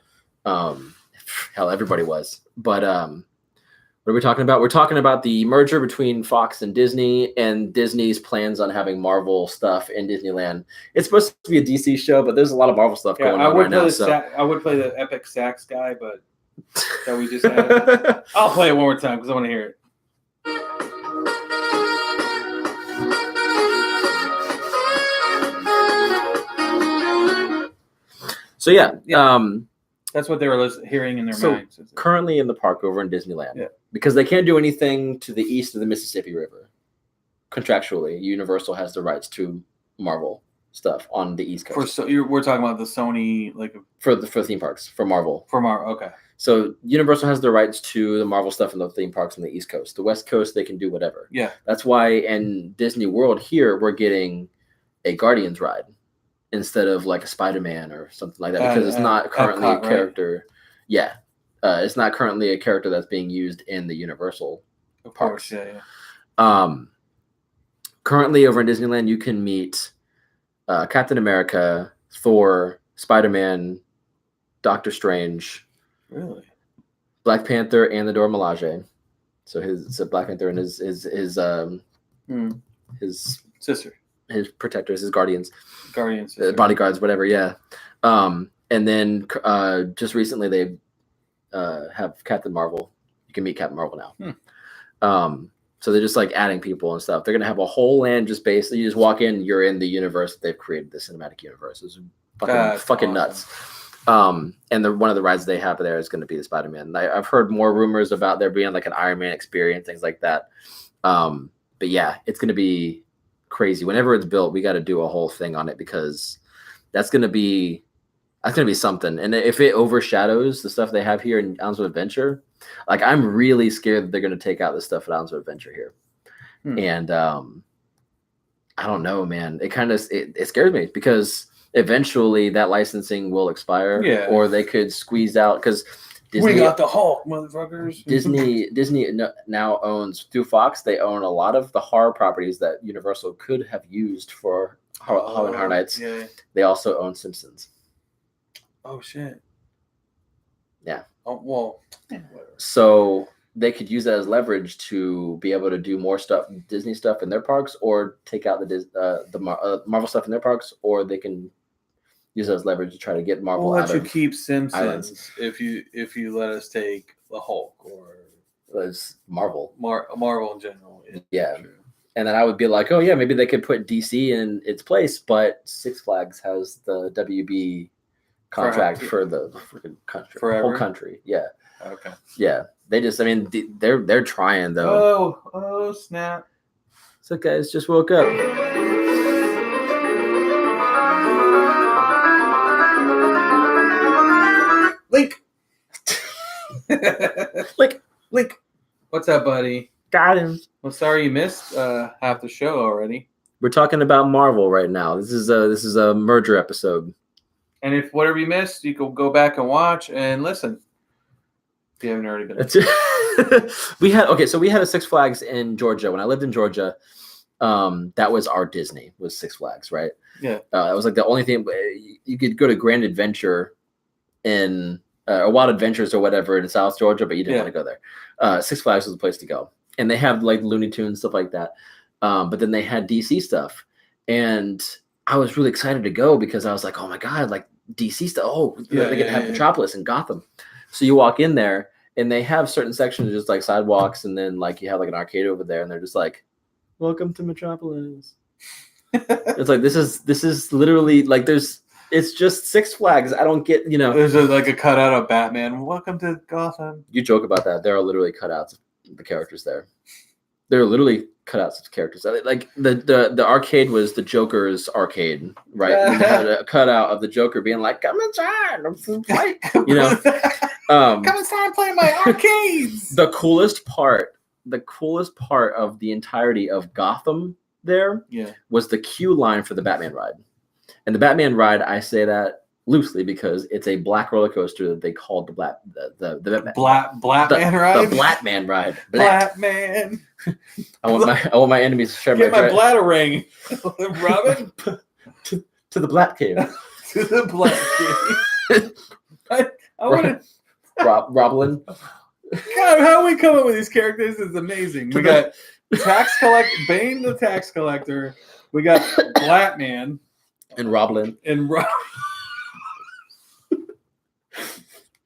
Hell, everybody was. But what are we talking about? We're talking about the merger between Fox and Disney, and Disney's plans on having Marvel stuff in Disneyland. It's supposed to be a DC show, but there's a lot of Marvel stuff going on right now. I would play the epic sax guy, but that we just had. I'll play it one more time because I want to hear it. So yeah. That's what they were hearing in their minds. Currently in the park over in Disneyland, because they can't do anything to the east of the Mississippi River. Contractually, Universal has the rights to Marvel stuff on the East Coast. We're talking about the Sony, like for theme parks for Marvel. For Marvel, okay. So Universal has the rights to the Marvel stuff in the theme parks on the East Coast. The West Coast, they can do whatever. Yeah, that's why in Disney World here we're getting a Guardians ride instead of like a Spider-Man or something like that, because it's not currently a character. Right? Yeah. It's not currently a character that's being used in the Universal parks. Yeah. Currently over in Disneyland, you can meet Captain America, Thor, Spider-Man, Doctor Strange, Black Panther, and the Dora Milaje. So Black Panther and his sister, his protectors, his guardians, sister. Bodyguards, whatever. Yeah. And then just recently they have Captain Marvel. You can meet Captain Marvel now. So they're just like adding people and stuff. They're gonna have a whole land just basically. You just walk in, you're in the universe that they've created, the cinematic universe. It's fucking nuts. And one of the rides they have there is going to be the Spider-Man. I've heard more rumors about there being like an Iron Man experience, things like that. But yeah, it's going to be crazy. Whenever it's built, we got to do a whole thing on it, because that's going to be something. And if it overshadows the stuff they have here in Islands of Adventure, like I'm really scared that they're going to take out the stuff at Islands of Adventure here. And I don't know, man. It scares me, because eventually that licensing will expire, or they could squeeze out, because Disney, we got the Hulk, motherfuckers. Disney now owns, through Fox, they own a lot of the horror properties that Universal could have used for Halloween Horror Nights. Yeah. They also own Simpsons. Oh shit. Yeah. Oh well. So they could use that as leverage to be able to do more stuff, Disney stuff in their parks, or take out the Marvel stuff in their parks, or they can use it as leverage to try to get Marvel. We'll let you keep Simpsons if you let us take the Hulk, or it's Marvel. Marvel in general. Yeah. True. And then I would be like, oh yeah, maybe they could put DC in its place, but Six Flags has the WB contract for the freaking country, forever? Whole country. Yeah. Okay. Yeah. They just, I mean, they're trying though. Oh snap! So guys, just woke up. Link. What's up, buddy? Got him. Well, sorry you missed half the show already. We're talking about Marvel right now. This is a merger episode. And if whatever you missed, you can go back and watch and listen. If you haven't already been. we had a Six Flags in Georgia. When I lived in Georgia, that was our Disney, was Six Flags, right? Yeah. It was like the only thing. You could go to Grand Adventure in or Wild Adventures or whatever in South Georgia, but you didn't want to go there. Six Flags was the place to go. And they have like Looney Tunes, stuff like that. But then they had DC stuff. And I was really excited to go, because I was like, oh my God, like DC stuff. Oh, they get to have Metropolis and Gotham. So you walk in there and they have certain sections just like sidewalks, and then like you have like an arcade over there, and they're just like, welcome to Metropolis. It's like, this is literally like it's just Six Flags. I don't get, There's like a cutout of Batman. Welcome to Gotham. You joke about that. There are literally cutouts of the characters there. There are literally cutouts of characters. Like the arcade was the Joker's arcade, right? And they had a cutout of the Joker being like, "Come inside, play," Come inside, play my arcades. The coolest part of the entirety of Gotham there was the queue line for the Batman ride. And the Batman ride, I say that loosely because it's a black roller coaster that they called the black the Black Man ride. The Black Man ride. Black Man. I want my enemies to share Get my bread. bladder ring, Robin. to the Black Cave. To the Black Cave. I want to. Roblin. God, how we come up with these characters is amazing. We got Bane the tax collector. We got Black Man and Roblin.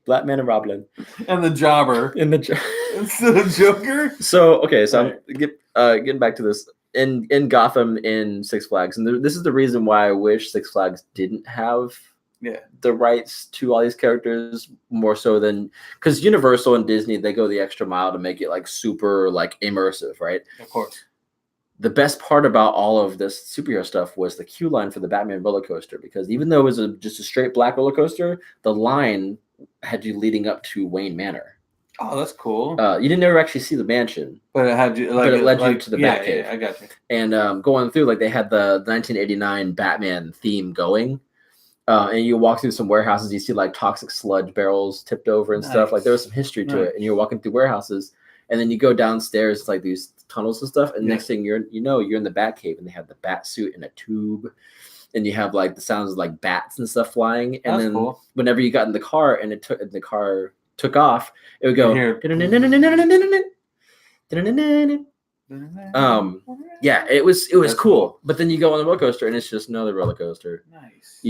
Black Man and Roblin. And the Jobber. Instead of Joker. So I'm getting back to this. In Gotham in Six Flags, and this is the reason why I wish Six Flags didn't have the rights to all these characters more so than because Universal and Disney, they go the extra mile to make it like super like immersive, right? Of course. The best part about all of this superhero stuff was the queue line for the Batman roller coaster, because even though it was just a straight black roller coaster, the line had you leading up to Wayne Manor. Oh, that's cool. You didn't ever actually see the mansion, but it had you. But it led you to the Batcave. Yeah, I got you. And going through, like they had the 1989 Batman theme going, and you walk through some warehouses. You see like toxic sludge barrels tipped over and stuff. Like there was some history to it. And you're walking through warehouses, and then you go downstairs, like these tunnels and stuff. And next thing you're in the Batcave, and they have the bat suit in a tube, and you have like the sounds of like bats and stuff flying. And that's then cool. Whenever you got in the car and the car took off, it would go yeah, it was that's cool. But then you go on the roller coaster and it's just another roller coaster. Nice.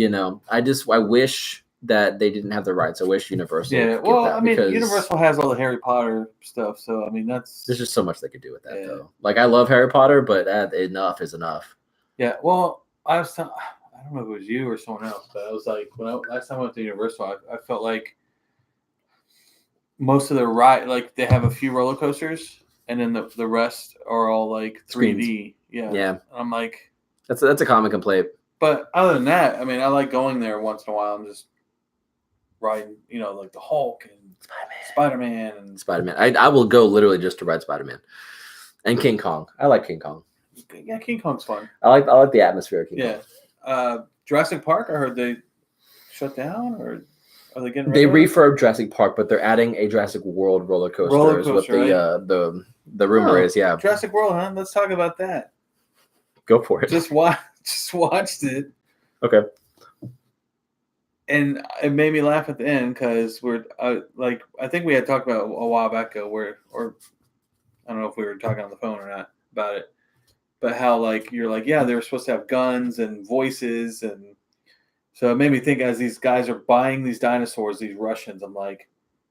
I wish that they didn't have the rights. I wish Universal Universal has all the Harry Potter stuff, so there's just so much they could do with that though. Like I love Harry Potter, but enough is enough. Yeah, well, I don't know if it was you or someone else, but I was like, last time I went to Universal, I felt like most of the ride, like they have a few roller coasters, and then the rest are all like 3D. Screens. Yeah. And I'm like, that's a common complaint. But other than that, I like going there once in a while and just riding, like the Hulk and Spider-Man and Spider-Man. I will go literally just to ride Spider-Man and King Kong. I like King Kong. Yeah, King Kong's fun. I like the atmosphere of King Kong. Jurassic Park, I heard they shut down, or are they getting? They refurb Jurassic Park, but they're adding a Jurassic World roller coaster. Is what the rumor is. Yeah, Jurassic World, huh? Let's talk about that. Go for it. Just watched it. Okay. And it made me laugh at the end because I think we had talked about a while back ago or I don't know if we were talking on the phone or not about it, but how you're they were supposed to have guns and voices, and so it made me think as these guys are buying these dinosaurs, these Russians, I'm like,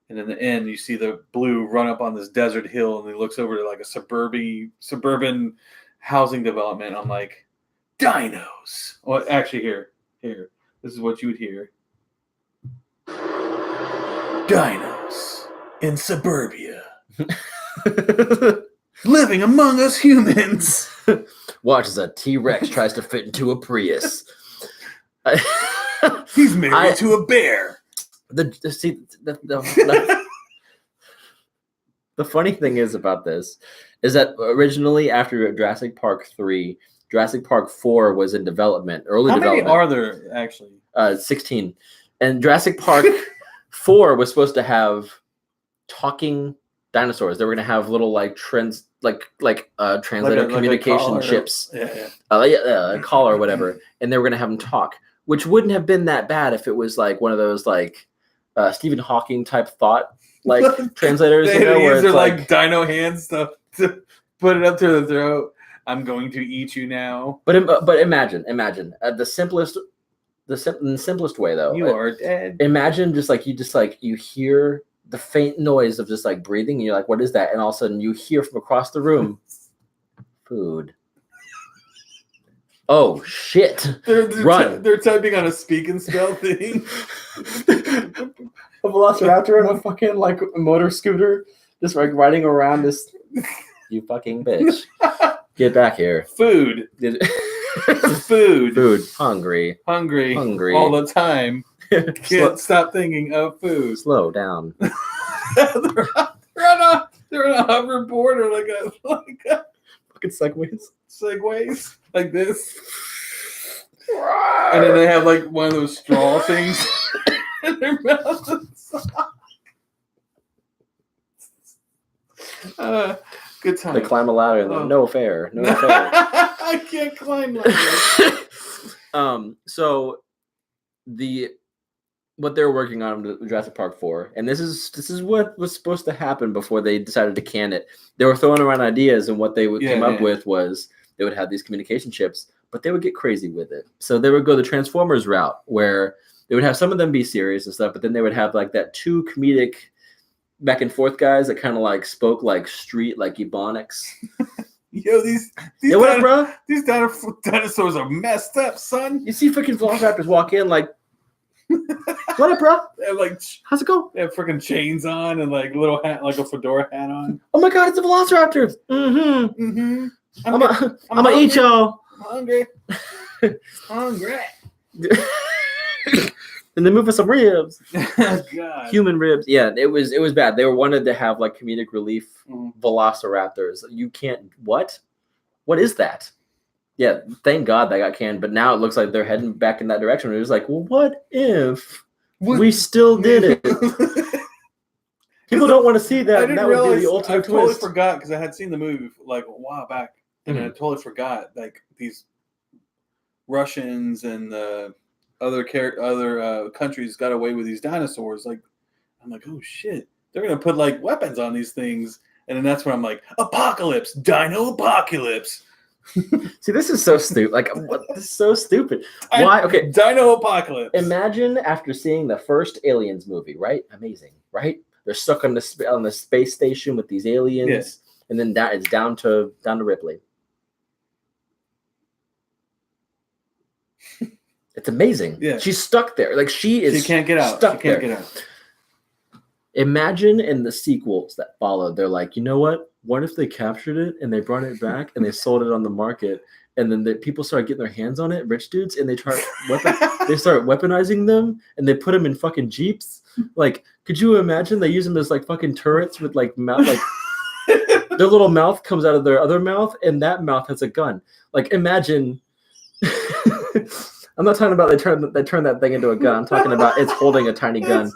and in the end you see the Blue run up on this desert hill and he looks over to like a suburban housing development. I'm like, dinos. Well, actually here, this is what you would hear. Dinos in suburbia. Living among us humans. Watch as a T-Rex tries to fit into a Prius. He's married to a bear. The funny thing is about this is that originally after Jurassic Park 3, Jurassic Park 4 was in development, early development. How many are there actually? 16. And Jurassic Park 4 was supposed to have talking dinosaurs. They were going to have little translator communication chips. A collar or whatever. And they were going to have them talk, which wouldn't have been that bad if it was like one of those Stephen Hawking type thought translators. They use their dino hands to put it up to the throat. I'm going to eat you now. But imagine the simplest way though. You are dead. Imagine you hear the faint noise of just breathing, and you're like, what is that? And all of a sudden you hear from across the room, food. Oh shit! Run! They're typing on a speak and spell thing. A velociraptor and a fucking motor scooter, just riding around this. You fucking bitch! Get back here! Food. Food. Hungry all the time. Can't stop thinking of food. Slow down. they're on a hoverboard or like a fucking segways like this. And then they have like one of those straw things in their mouth. Good time. They climb a ladder and no fair. I can't climb ladders. So what they're working on with Jurassic Park 4, and this is what was supposed to happen before they decided to can it. They were throwing around ideas, and what they came up with was they would have these communication chips, but they would get crazy with it. So they would go the Transformers route, where they would have some of them be serious and stuff, but then they would have like that two comedic back and forth guys that kind of like spoke like street, like Ebonics. Yo, these what up, bro? These dinosaurs are messed up, son. You see freaking Velociraptors walk in like, what up, bro? They have like, how's it going? They have freaking chains on and like little hat, like a fedora hat on. Oh my god, it's a Velociraptor. I'm gonna eat y'all. I'm hungry. And they move us some ribs. God. Human ribs. Yeah, it was bad. They wanted to have like comedic relief Velociraptors. You can't. What is that? Yeah, thank God that got canned. But now it looks like they're heading back in that direction. It was like, well, what if we still did it? People don't want to see that. And that would be the ultimate twist. I totally forgot because I had seen the movie like a while back, and I totally forgot like these Russians and other countries got away with these dinosaurs. Like, I'm like, oh shit, they're gonna put like weapons on these things, and then that's when I'm like, apocalypse, dino apocalypse. See, this is so stupid. Like, what? This is so stupid. Why? Okay, dino apocalypse. Imagine after seeing the first Aliens movie, right? Amazing, right? They're stuck on the space station with these aliens, and then it's down to Ripley. It's amazing. Yeah. She's stuck there. Like she can't get out. Stuck there. Imagine in the sequels that followed, they're like, you know what? What if they captured it and they brought it back and they sold it on the market, and then people started getting their hands on it, rich dudes, and they start weaponizing them, and they put them in fucking Jeeps. Like, could you imagine they use them as like fucking turrets with like mouth, like their little mouth comes out of their other mouth, and that mouth has a gun. Like, imagine. I'm not talking about they turn that thing into a gun. I'm talking about it's holding a tiny gun.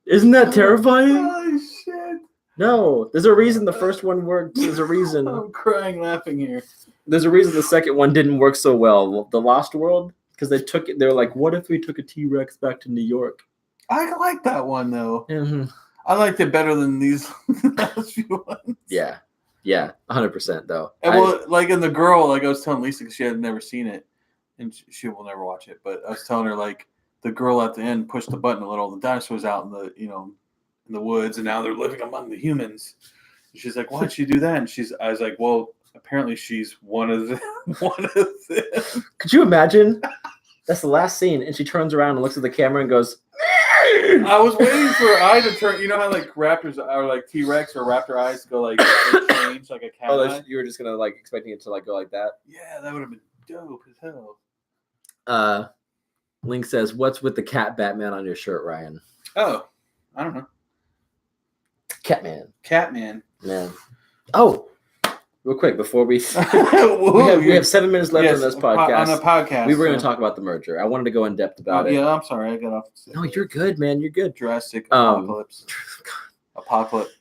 Isn't that terrifying? Oh shit! No, there's a reason the first one worked. There's a reason. I'm crying laughing here. There's a reason the second one didn't work so well. The Lost World, because they took it. They're like, what if we took a T-Rex back to New York? I like that one though. Mm-hmm. I liked it better than these last few ones. Yeah. Yeah, 100% though. And like in The Girl, like I was telling Lisa because she had never seen it, and she will never watch it. But I was telling her like the girl at the end pushed the button a little. The dinosaurs out in the woods, and now they're living among the humans. And she's like, "Why'd she do that?" And I was like, "Well, apparently she's one of them." Could you imagine? That's the last scene, and she turns around and looks at the camera and goes. I was waiting for her eye to turn. You know how like raptors are like T-Rex or raptor eyes go like change like a cat eye? You were just gonna like expecting it to like go like that? Yeah, that would have been dope as hell. Link says, "What's with the cat Batman on your shirt, Ryan?" Oh, I don't know. Catman. Man. Oh, real quick before we we have 7 minutes left on this podcast. On the podcast, we were going to talk about the merger. I wanted to go in depth about it. Yeah, I'm sorry, I got off. No, you're good, man. You're good. Jurassic Apocalypse. Apocalypse.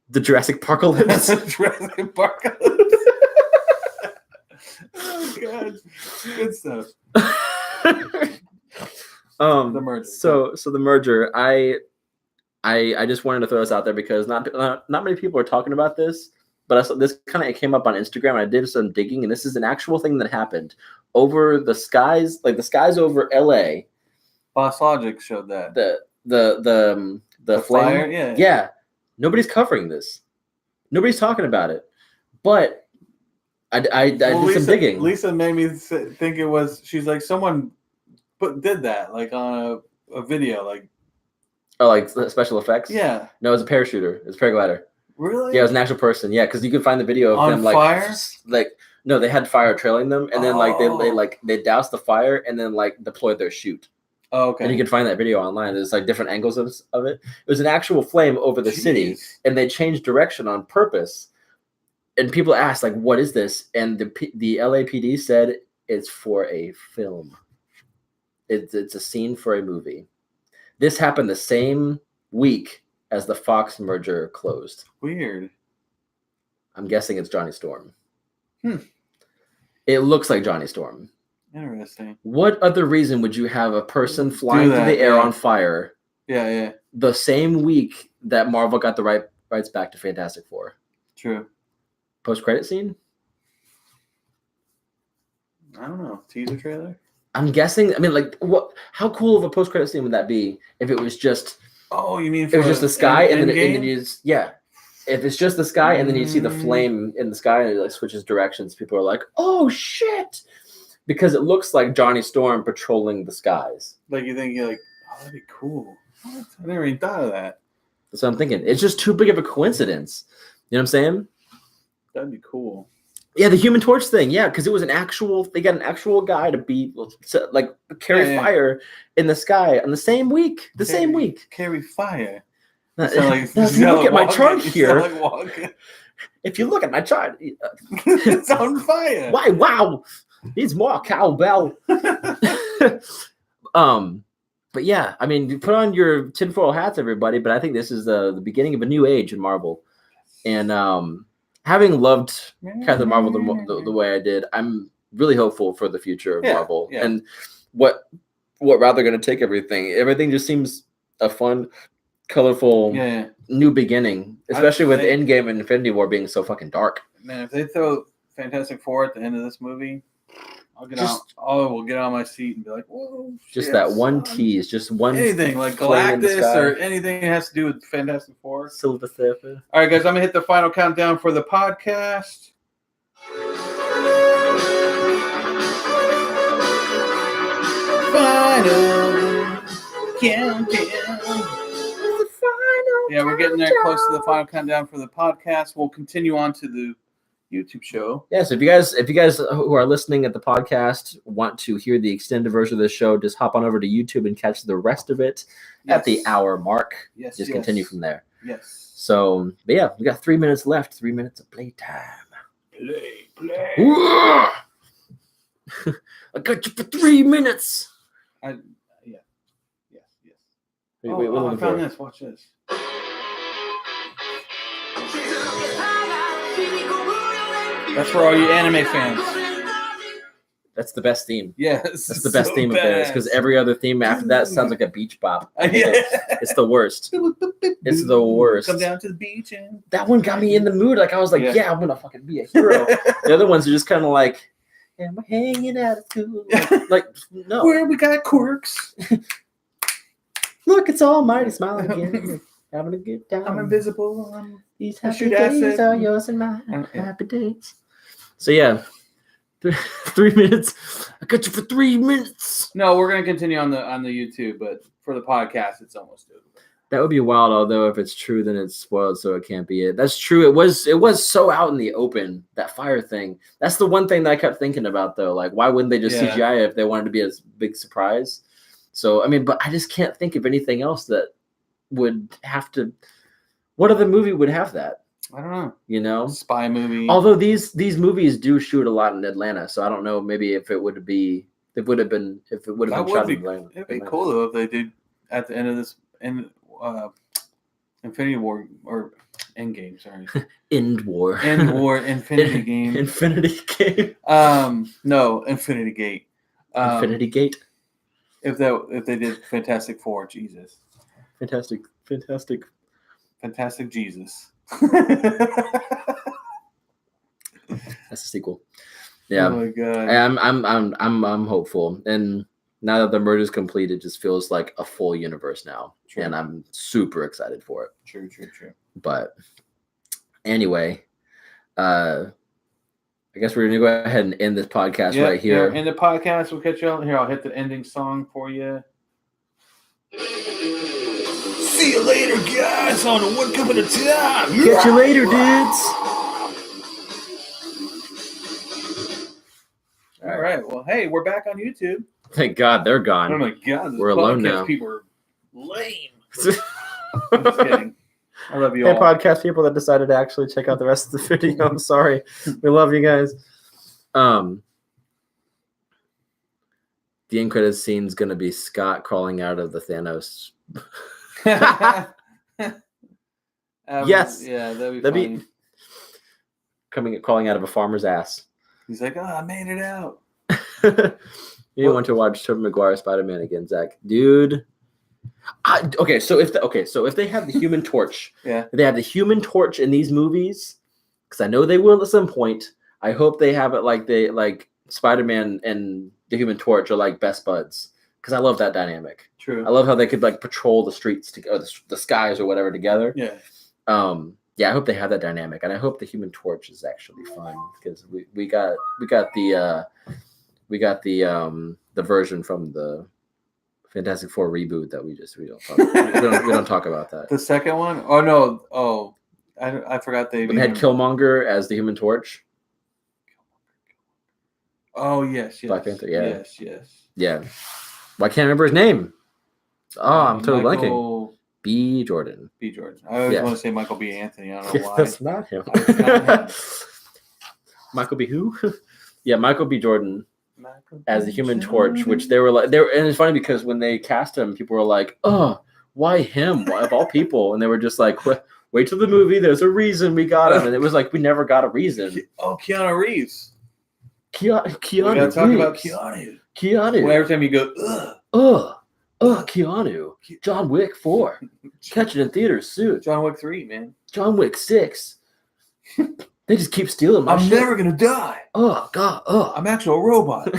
The Jurassic Parkalypse. Jurassic Parkalypse. Oh god, good stuff. The merger. So the merger. I just wanted to throw this out there because not many people are talking about this. But this kind of came up on Instagram, and I did some digging, and this is an actual thing that happened over the skies, like the skies over LA. Boss Logic showed that. The flyer, yeah. Nobody's covering this. Nobody's talking about it. But I did some digging. Lisa made me think it was. She's like someone did that like on a video like. Oh, like special effects? Yeah. No, it was a parachuter. It was a paraglider. Really? Yeah, it was an actual person. Yeah, because you can find the video of on them like fire. Like no, they had fire trailing them, and then like they doused the fire and then like deployed their chute. Oh, okay. And you can find that video online. There's like different angles of it. It was an actual flame over the city, and they changed direction on purpose and people asked like, "What is this?" And the LAPD said it's for a film. It's a scene for a movie. This happened the same week as the Fox merger closed. Weird. I'm guessing it's Johnny Storm. It looks like Johnny Storm. Interesting. What other reason would you have a person flying through the air on fire? Yeah. The same week that Marvel got the rights back to Fantastic Four. True. Post-credit scene? I don't know. Teaser trailer? I'm guessing. I mean, like, what? How cool of a post-credit scene would that be if it was just? Oh, you mean it was just the sky, and then you yeah. If it's just the sky, and then you see the flame in the sky, and it like switches directions, people are like, "Oh shit!" Because it looks like Johnny Storm patrolling the skies. Like you think you're like, "Oh, that'd be cool." What? I never even thought of that. That's what I'm thinking. It's just too big of a coincidence. You know what I'm saying? That'd be cool. Yeah, the Human Torch thing. Yeah, because it was they got an actual guy to be like carry fire in the sky on the same week. Same week. Carry fire. Now, if you look at my chart here, if you look at my chart, it's on fire. Why? Wow, needs more cowbell. But yeah, I mean, put on your tinfoil hats, everybody. But I think this is the beginning of a new age in Marvel, and having loved Captain Marvel the way I did, I'm really hopeful for the future of Marvel and what route they're going to take everything. Everything just seems a fun, colorful new beginning, especially with Endgame and Infinity War being so fucking dark. Man, if they throw Fantastic Four at the end of this movie, I'll get on my seat and be like, whoa. Just that one tease, just one anything like Galactus or anything that has to do with Fantastic Four. Silver Surfer. All right, guys, I'm gonna hit the final countdown for the podcast. Final countdown. Yeah, we're getting there close to the final countdown for the podcast. We'll continue on to the YouTube show. Yeah, so if you guys who are listening at the podcast want to hear the extended version of the show, just hop on over to YouTube and catch the rest of it at the hour mark. Yes. Just continue from there. Yes. So, but yeah, we got 3 minutes left. 3 minutes of playtime. Play. I got you for 3 minutes. Yes. Wait, I found this. Watch this. That's for all you anime fans. That's the best theme. Yes. That's the best theme of theirs, because every other theme after that sounds like a beach bop. It's the worst. It's the worst. Come down to the beach and that one got me in the mood. Like I was like, yeah I'm gonna fucking be a hero. The other ones are just kind of like, am I hanging out at school? Like no. Where we got quirks. Look, it's Almighty smiling again. Having a good time. I'm invisible. These happy days are yours and mine. Happy days. So yeah, 3 minutes. I got you for 3 minutes. No, we're gonna continue on the YouTube, but for the podcast, it's almost over. That would be wild. Although if it's true, then it's spoiled, so it can't be it. That's true. It was so out in the open, that fire thing. That's the one thing that I kept thinking about, though. Like, why wouldn't they just CGI it if they wanted to be a big surprise? So I mean, but I just can't think of anything else that would have to. What other movie would have that? I don't know. You know, spy movie. Although these movies do shoot a lot in Atlanta, so I don't know. Maybe if it would have been shot in Atlanta. It'd be cool though if they did at the end of this Infinity War or Endgame. Sorry, End War, Infinity Game, Infinity Game. No, Infinity Gate. Infinity Gate. If they did Fantastic Four, Jesus. Fantastic Jesus. That's a sequel. Yeah. Oh my god. I'm hopeful. And now that the merge is complete, it just feels like a full universe now. True. And I'm super excited for it. True. But anyway, I guess we're gonna go ahead and end this podcast right here. End the podcast. We'll catch you all here. I'll hit the ending song for you. See you later, guys, on a One Cup at a Time. Catch you later, dudes. All right. Well, hey, we're back on YouTube. Thank God they're gone. Oh my God, we're alone now. People are lame. I'm just kidding. I love you Hey, all. podcast people that decided to actually check out the rest of the video. I'm sorry. We love you guys. The end credits scene is gonna be Scott crawling out of the Thanos. Yes. Yeah, that'd be That'd funny. be crawling out of a farmer's ass. He's like, I made it out. You want to watch Tobey Maguire Spider-Man again, Zach? Dude. Okay, so if they have the Human Torch, Yeah. if they have the Human Torch in these movies, because I know they will at some point. I hope they have it like Spider-Man and the Human Torch are like best buds, because I love that dynamic. True. I love how they could like patrol the streets or the skies or whatever together. Yeah. Yeah, I hope they have that dynamic, and I hope the Human Torch is actually fun, because we got the version from the Fantastic Four reboot that we don't talk about that. The second one? Oh no! Oh, I forgot they When they had Killmonger as the Human Torch. Oh yes, yes. Black Panther, yeah. Yes. Yeah. Well, I can't remember his name. Oh, I'm totally blanking. Michael B. Jordan. B. Jordan. I always Yeah. want to say Michael B. Anthony. I don't know why. That's not him. It's not him. Michael B. Who? Yeah, Michael B. Jordan Michael as B. the Human Jordan. Torch, which they were, and it's funny because when they cast him, people were like, "Oh, why him? Why of all people?" And they were just like, "Wait till the movie. There's a reason we got him." And it was like we never got a reason. Oh, Keanu Reeves. Keanu. We gotta talk Reeves. about Keanu. Keanu. Well, every time you go, ugh. Keanu. John Wick 4. Catch it in theaters soon. John Wick 3, man. John Wick 6. They just keep stealing my I'm shit. never gonna die. Oh God. Oh. I'm actually a robot.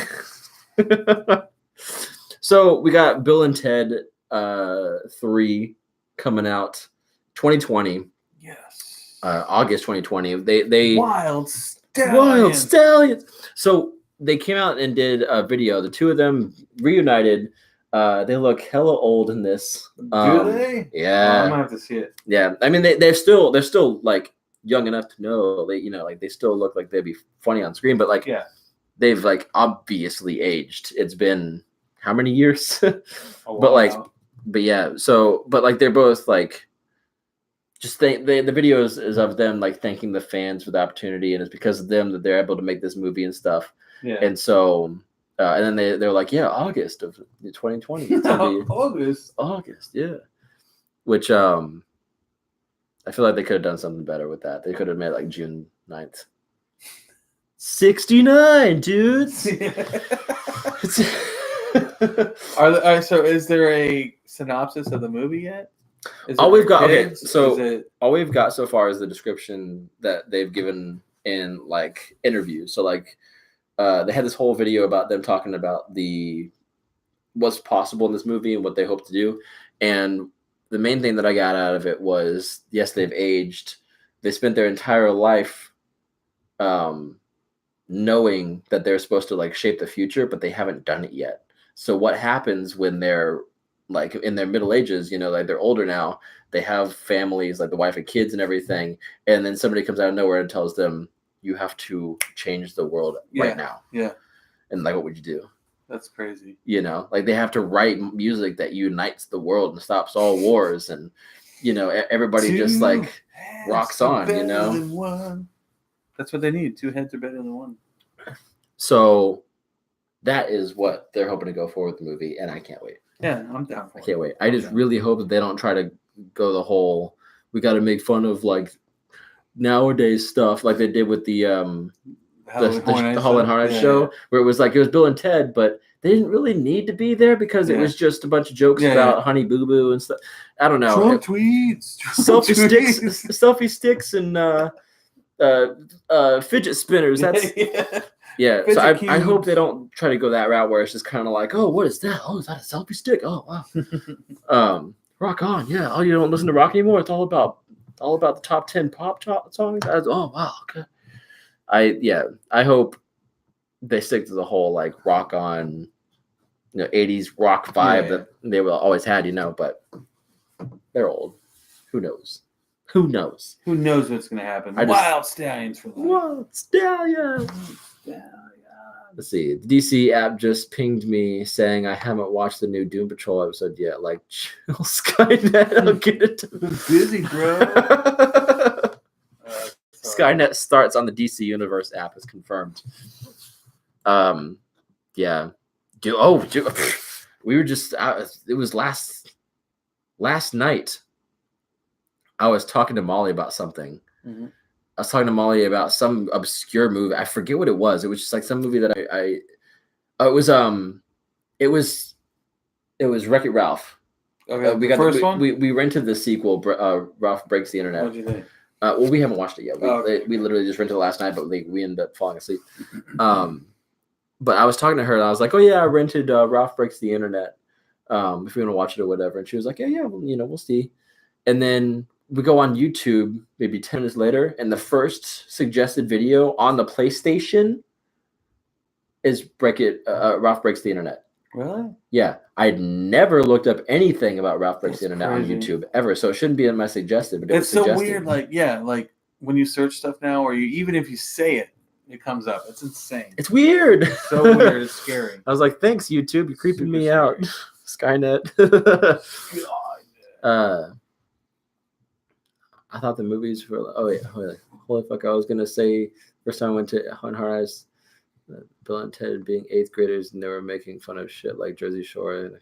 So we got Bill and Ted 3 coming out 2020. Yes. August 2020. They Wild Stallions. Wild Stallions. So they came out and did a video. The two of them reunited. They look hella old in this. Do they? Yeah. I'm gonna have to see it. Yeah. I mean, they're still like young enough to know. They still look like they'd be funny on screen, but like Yeah. they've like obviously aged. It's been how many years? But But yeah. So, but like they're both like. Just the video is of them like thanking the fans for the opportunity, and it's because of them that they're able to make this movie and stuff. yeah. And so, and then they're like, yeah, August of 2020. It's gonna be August, yeah. Which I feel like they could have done something better with that. They could have made like June 9th. 69, dudes. So is there a synopsis of the movie yet? All we've got, okay, kids? so Is it, all we've got so far is the description that they've given in like interviews. So like they had this whole video about them talking about what's possible in this movie and what they hope to do. And the main thing that I got out of it was, yes, they've aged. They spent their entire life knowing that they're supposed to like shape the future, but they haven't done it yet. So what happens when they're like in their middle ages, like they're older now, they have families, like the wife and kids and everything. And then somebody comes out of nowhere and tells them, you have to change the world right now. Yeah. And like, what would you do? That's crazy. Like they have to write music that unites the world and stops all wars. And, everybody just like rocks on, That's what they need. 2 heads are better than 1. So that is what they're hoping to go for with the movie. And I can't wait. Yeah, I'm down for I can't wait. I just really hope that they don't try to go the whole, we got to make fun of like nowadays stuff like they did with the Hall and Hornet show, where it was Bill and Ted, but they didn't really need to be there because it was just a bunch of jokes about Honey Boo Boo and stuff. I don't know. Trump tweets. Selfie sticks and fidget spinners. That's yeah. So I hope they don't try to go that route where it's just kind of like, oh, what is that? Oh, is that a selfie stick? Oh, wow. Rock on. Yeah. Oh, you don't listen to rock anymore? It's all about the top 10 pop songs. Oh, wow. Okay. I hope they stick to the whole like rock on, 80s rock vibe that they will always had, but they're old. Who knows? Who knows what's going to happen? Wild Stallions for life. Wild Stallions. Let's see. The DC app just pinged me saying I haven't watched the new Doom Patrol episode yet. Like, chill, Skynet. I'll get it. Busy, bro. Skynet starts on the DC Universe app, is confirmed. Yeah. Dude, we were just it was last night. I was talking to Molly about something. Mm-hmm. I was talking to Molly about some obscure movie. I forget what it was. It was just like some movie that it was Wreck-It Ralph. Okay, we got first one. We rented the sequel. Ralph Breaks the Internet. What do you think? Well, we haven't watched it yet. We literally just rented it last night, but we ended up falling asleep. But I was talking to her, and I was like, "Oh yeah, I rented Ralph Breaks the Internet. If you want to watch it or whatever." And she was like, "Yeah, well, we'll see." And then we go on YouTube maybe 10 minutes later, and the first suggested video on the PlayStation is Ralph Breaks the Internet. Really? Yeah, I'd never looked up anything about Ralph Breaks the Internet crazy. on YouTube ever, so it shouldn't be in my suggested. But It's so weird. Like when you search stuff now, or even if you say it, it comes up. It's insane. It's weird. It's so weird. It's scary. I was like, "Thanks, YouTube. You're creeping me out." Skynet. I thought the movies were. Oh wait, holy fuck! I was gonna say first time I went to Hard Eyes, Bill and Ted being 8th graders and they were making fun of shit like Jersey Shore and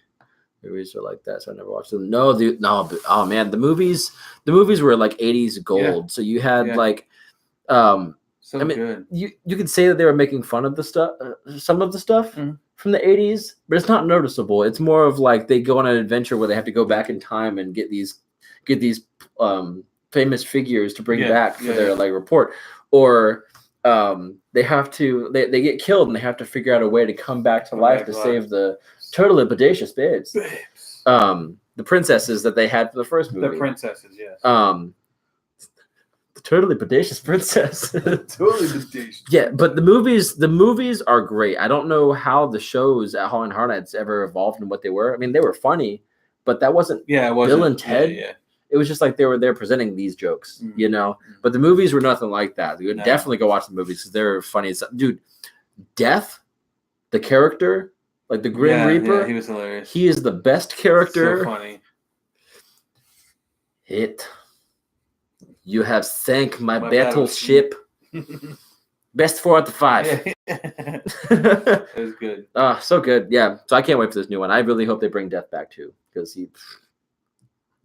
movies were like that, so I never watched them. No, dude, no. But, oh man, the movies were like 80s gold. Yeah. So you had like, so I mean, good. You could say that they were making fun of the stuff, some of the stuff from the 80s, but it's not noticeable. It's more of like they go on an adventure where they have to go back in time and get these famous figures to bring back for their like report, or they have to they get killed and they have to figure out a way to come back to life to save the totally bodacious babes. The princesses that they had for the first movie. The princesses, yes. The totally bodacious princess. Totally bodacious. Yeah, but the movies are great. I don't know how the shows at Hall & Harnet's ever evolved and what they were. I mean, they were funny, but that wasn't Bill and Ted. Yeah. It was just like they were there presenting these jokes, But the movies were nothing like that. You would definitely go watch the movies because they're funny. Dude, Death, the character, like the Grim Reaper, yeah, he was hilarious. He is the best character. So funny. You have sank my battleship. Best 4 out of 5. It was good. So good. Yeah. So I can't wait for this new one. I really hope they bring Death back too, because he.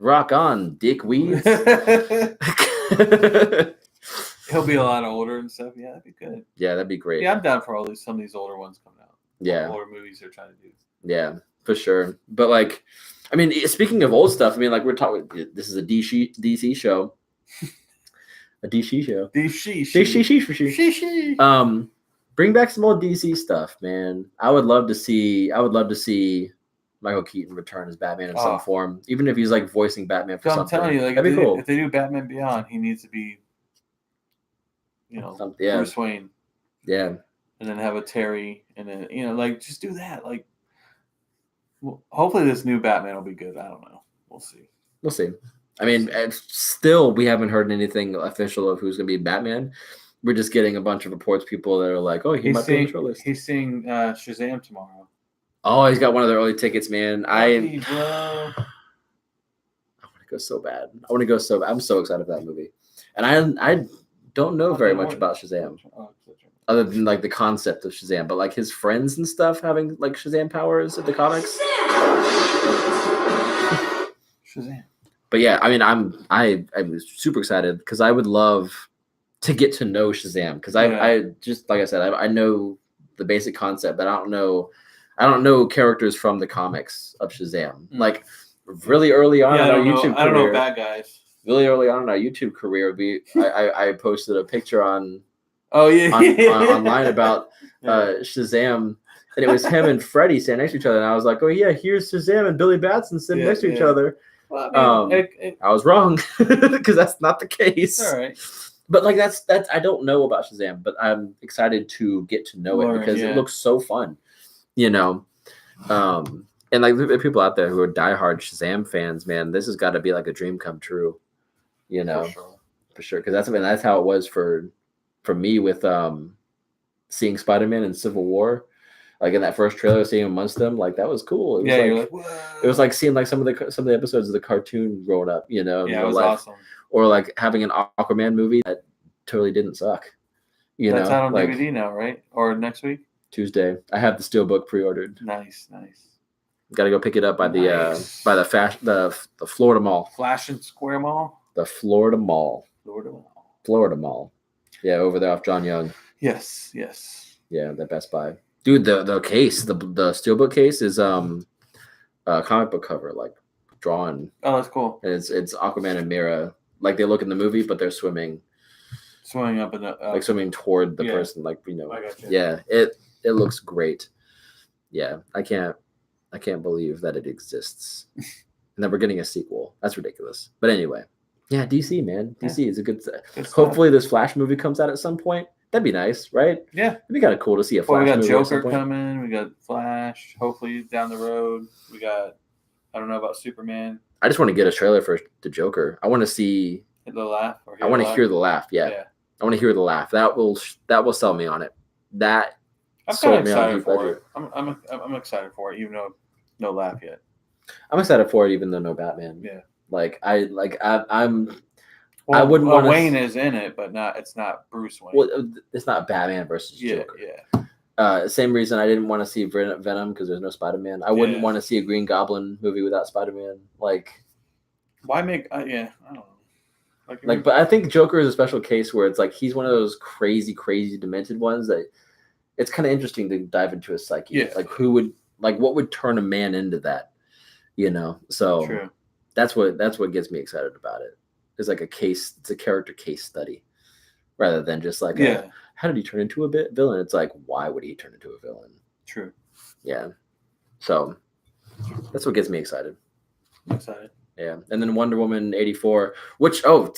Rock on, Dick Weeds. He'll be a lot older and stuff. Yeah, that'd be good. Yeah, that'd be great. Yeah, I'm down for some of these older ones coming out. Yeah. Older movies they're trying to do. Yeah, for sure. But like, I mean, speaking of old stuff, I mean, like we're talking. This is a DC show. A DC show. DC. Bring back some old DC stuff, man. I would love to see Michael Keaton return as Batman in some form, even if he's like voicing Batman for something. I'm telling you, like, that'd be cool. If they do Batman Beyond, he needs to be, Bruce Wayne. Yeah. And then have a Terry, and then like just do that. Like, hopefully this new Batman will be good. I don't know. We'll see. I mean, still we haven't heard anything official of who's going to be Batman. We're just getting a bunch of reports. People that are like, "Oh, he might be on the show list." He's seeing Shazam tomorrow. Oh, he's got one of their early tickets, man. I want to go so bad. I'm so excited for that movie. And I don't know very much about Shazam, other than like the concept of Shazam, but like his friends and stuff having like Shazam powers in the comics. Shazam. But yeah, I mean, I'm super excited because I would love to get to know Shazam because I just like I said I know the basic concept, but I don't know characters from the comics of Shazam. Like really early on in our YouTube career. I don't know bad guys. Really early on in our YouTube career, I posted a picture online about Shazam, and it was him and Freddy standing next to each other, and I was like, "Oh yeah, here's Shazam and Billy Batson sitting next to each other." Well, I mean, I was wrong because that's not the case. All right. But like that's I don't know about Shazam, but I'm excited to get to know it because it looks so fun. And like there are people out there who are diehard Shazam fans, man. This has got to be like a dream come true, for sure. Because that's how it was for me with seeing Spider-Man in Civil War, like in that first trailer, seeing him amongst them, like that was cool. It was Yeah, you're like, like, it was like seeing like some of the episodes of the cartoon growing up, in yeah, it real was life, awesome. or like having an Aquaman movie that totally didn't suck. That's out on like DVD now, right? Or next week? Tuesday. I have the Steelbook pre-ordered. Nice. Got to go pick it up by Nice. the Florida Mall. Flash and Square Mall? The Florida Mall. Florida Mall. Yeah, over there off John Young. Yes. Yeah, the Best Buy. Dude, the case, the Steelbook case is a comic book cover, like drawn. Oh, that's cool. And it's Aquaman and Mera, like they look in the movie, but they're swimming Swimming up in the like swimming toward the yeah. person, like I gotcha. Yeah, it looks great. Yeah, I can't believe that it exists and that we're getting a sequel. That's ridiculous. But anyway, yeah, DC, man, DC is a good stuff. Hopefully this Flash movie comes out at some point. That'd be nice, right? Yeah, it'd be kind of cool to see a Flash we got movie Joker coming. We got Flash. Hopefully down the road, we got. I don't know about Superman. I just want to get a trailer for the Joker. I want to see the laugh. I want to hear the laugh. Yeah. I want to hear the laugh. That will sell me on it. That I'm kind of excited for it. I'm excited for it, even though no laugh yet. I'm excited for it, even though no Batman. Yeah. I'm. Well, I wouldn't want Wayne is in it, but it's not Bruce Wayne. Well, it's not Batman versus Joker. Yeah. Same reason I didn't want to see Venom because there's no Spider-Man. I wouldn't want to see a Green Goblin movie without Spider-Man. Like, why make? I don't know. But I think Joker is a special case where it's like he's one of those crazy demented ones that it's kind of interesting to dive into his psyche. Yeah. Like what would turn a man into that? So True. That's what gets me excited about it. It's like it's a character case study rather than just like how did he turn into a villain? It's like, why would he turn into a villain? True. Yeah. So that's what gets me excited. I'm excited. Yeah. And then Wonder Woman 84, which, let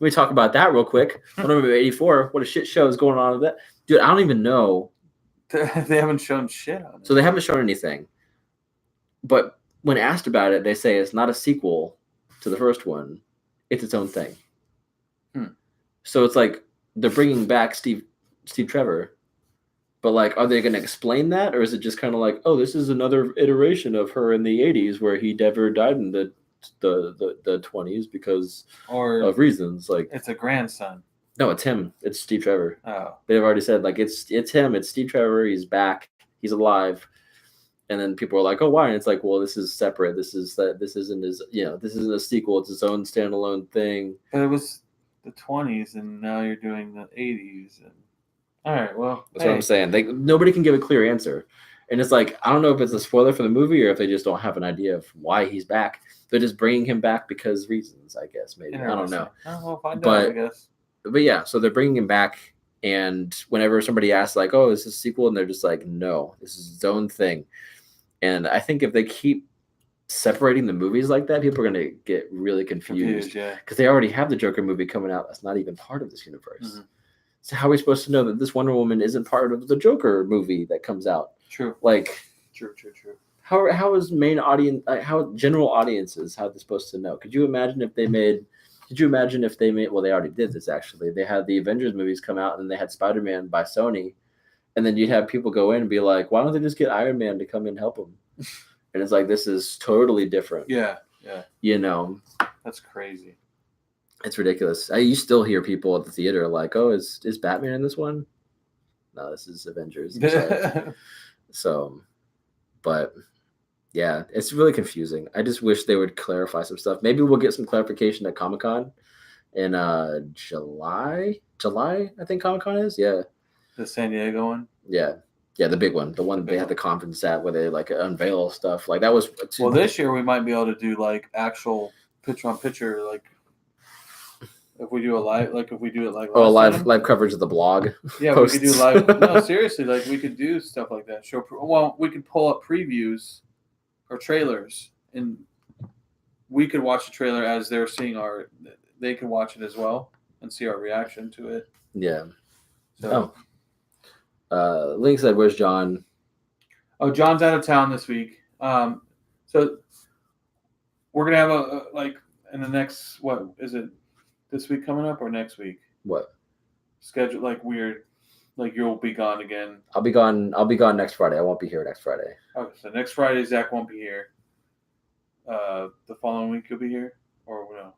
me talk about that real quick. Wonder Woman 84, what a shit show is going on with that. Dude, I don't even know. They haven't shown shit on it. So they haven't shown anything. But when asked about it, they say it's not a sequel to the first one. It's its own thing. So it's like they're bringing back Steve Trevor. But like, are they going to explain that? Or is it just kind of like, this is another iteration of her in the 80s where he never died in the 20s because of reasons? Like, it's a grandson. No, it's him. It's Steve Trevor. Oh. They've already said, like, it's him. It's Steve Trevor. He's back. He's alive. And then people are like, oh, why? And it's like, well, this is separate. This isn't this isn't a sequel. It's its own standalone thing. But it was the 20s, and now you're doing the 80s. And all right, well. That's what I'm saying. Nobody can give a clear answer. And it's like, I don't know if it's a spoiler for the movie or if they just don't have an idea of why he's back. They're just bringing him back because reasons, I guess, maybe. I don't know. We'll find out, I guess. But yeah, so they're bringing him back, and whenever somebody asks, like, "Oh, is this a sequel?" and they're just like, "No, this is its own thing." And I think if they keep separating the movies like that, people are going to get really confused because they already have the Joker movie coming out that's not even part of this universe. Mm-hmm. So how are we supposed to know that this Wonder Woman isn't part of the Joker movie that comes out? True. Like, true. How is main audience? How general audiences? How are they supposed to know? Could you imagine if they made? Well, they already did this, actually. They had the Avengers movies come out, and then they had Spider-Man by Sony. And then you'd have people go in and be like, why don't they just get Iron Man to come in and help them? And it's like, this is totally different. Yeah. That's crazy. It's ridiculous. You still hear people at the theater like, oh, is Batman in this one? No, this is Avengers. So, but... yeah, it's really confusing. I just wish they would clarify some stuff. Maybe we'll get some clarification at Comic-Con in July. I think Comic-Con is. Yeah. The San Diego one? Yeah, the big one. The one they had the conference at where they like unveil stuff. Like that was. Well, this year we might be able to do like actual picture-on-picture, like if we do a live, like if we do it like live coverage of the blog. Yeah, posts. We could do live. No, seriously, like we could do stuff like that. We could pull up previews or trailers, and we could watch the trailer as they're seeing they can watch it as well and see our reaction to it. Yeah. So, Link said, where's John? Oh, John's out of town this week. So we're going to have in the next, what is it, this week coming up or next week? What? Schedule, like weird Like you'll be gone again. I'll be gone next Friday. I won't be here next Friday. Okay, so next Friday Zach won't be here. The following week you'll be here, or no?